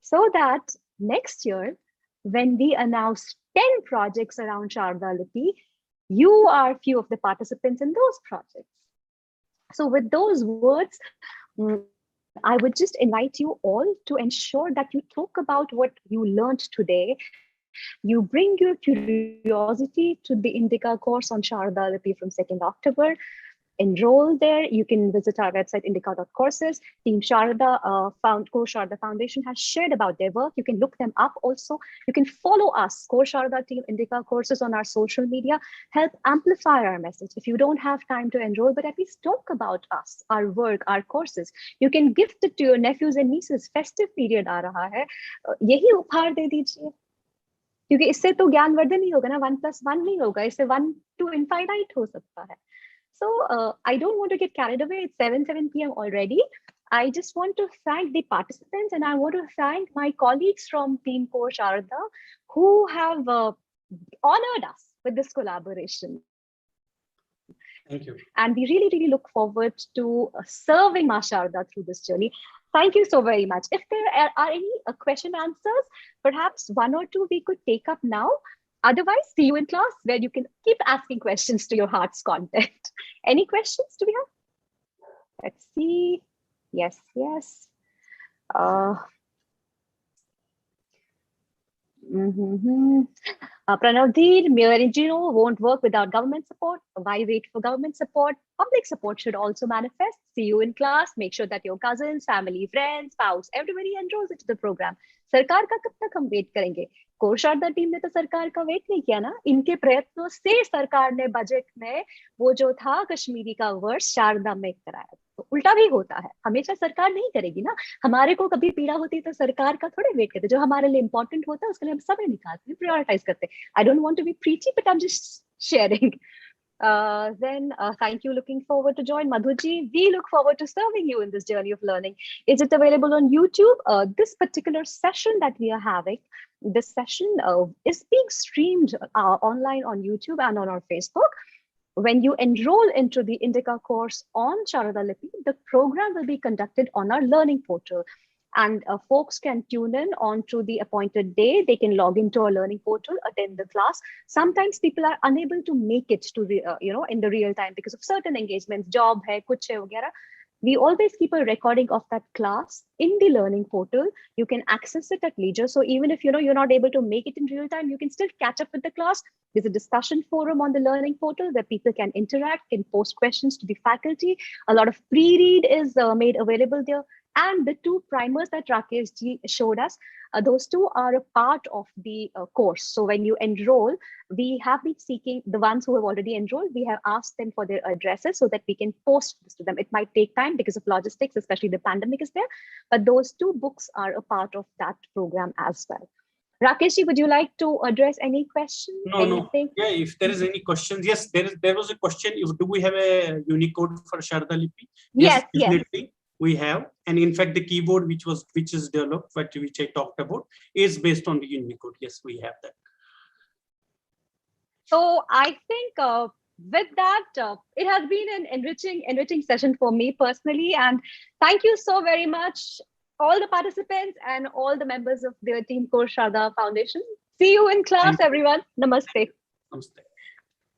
A: so that next year, when we announce 10 projects around Sharada Lipi, you are few of the participants in those projects. So with those words, I would just invite you all to ensure that you talk about what you learned today. You bring your curiosity to the Indica course on Sharada Lipi from 2nd October. Enroll there. You can visit our website, indica.courses. Team Sharada, Core Sharada Foundation has shared about their work. You can look them up also. You can follow us, Core Sharada Team, Indica Courses, on our social media. Help amplify our message. If you don't have time to enroll, but at least talk about us, our work, our courses. You can gift it to your nephews and nieces. Festive period aa raha hai. Yahi उपहार दे दीजिए. क्योंकि इससे तो ज्ञानवर्धन ही होगा ना, 1+1 नहीं होगा, इससे 1 to infinite हो सकता है. So I don't want to get carried away. It's 7 p.m. already. I just want to thank the participants and I want to thank my colleagues from Team Core Sharada who have honored us with this collaboration.
B: Thank you.
A: And we really, really look forward to serving Ma Sharada through this journey. Thank you so very much. If there are any question answers, perhaps 1 or 2 we could take up now. Otherwise, see you in class where you can keep asking questions to your heart's content. Any questions do we have? Let's see. Yes, yes. Pranav Dheer, Mirangino won't work without government support. Why wait for government support? Public support should also manifest. See you in class. Make sure that your cousins, family, friends, spouse, everybody enrolls into the program. सरकार का कब तक हम wait करेंगे? Core Sharda team ने तो सरकार का वेट नहीं किया ना. इनके प्रयत्नों से सरकार ने बजट में वो जो था कश्मीरी का वर्ष शारदा में कराया. तो उल्टा भी होता है. हमेशा सरकार नहीं करेगी ना. हमारे को कभी पीड़ा होती तो सरकार का थोड़े वेट करते. जो हमारे लिए इंपॉर्टेंट होता है उसके लिए हम समय निकालते हैं, प्रायोरिटाइज करते हैं. I don't want to be preachy, but I'm just sharing. Then thank you. Looking forward to join. Madhuji, we look forward to serving you in this journey of learning. Is it available on YouTube? This particular session that we are having, this session is being streamed online on YouTube and on our Facebook. When you enroll into the Indica course on Sharada Lipi, the program will be conducted on our learning portal. And folks can tune in onto the appointed day. They can log into our learning portal, attend the class. Sometimes people are unable to make it to in the real time because of certain engagements, job hai, kuch hai, वगैरह. We always keep a recording of that class in the learning portal. You can access it at leisure. So even if you're not able to make it in real time, you can still catch up with the class. There's a discussion forum on the learning portal where people can interact, can post questions to the faculty. A lot of pre-read is made available there. And the 2 primers that Rakesh ji showed us, those 2 are a part of the course. So when you enroll, we have been seeking the ones who have already enrolled. We have asked them for their addresses so that we can post this to them. It might take time because of logistics, especially the pandemic is there. But those 2 books are a part of that program as well. Rakesh ji, would you like to address any question?
B: No, anything? No. Yeah, if there is any questions, yes, there was a question. Do we have a Unicode for Sharada Lipi?
A: Yes,
B: definitely. Yes. We have, and in fact the keyboard which is developed, which I talked about, is based on the Unicode. Yes, we have that.
A: So I think with that, it has been an enriching session for me personally. And thank you so very much, all the participants and all the members of the Team Course Sharada Foundation. See you in class, everyone. Namaste.
B: Namaste.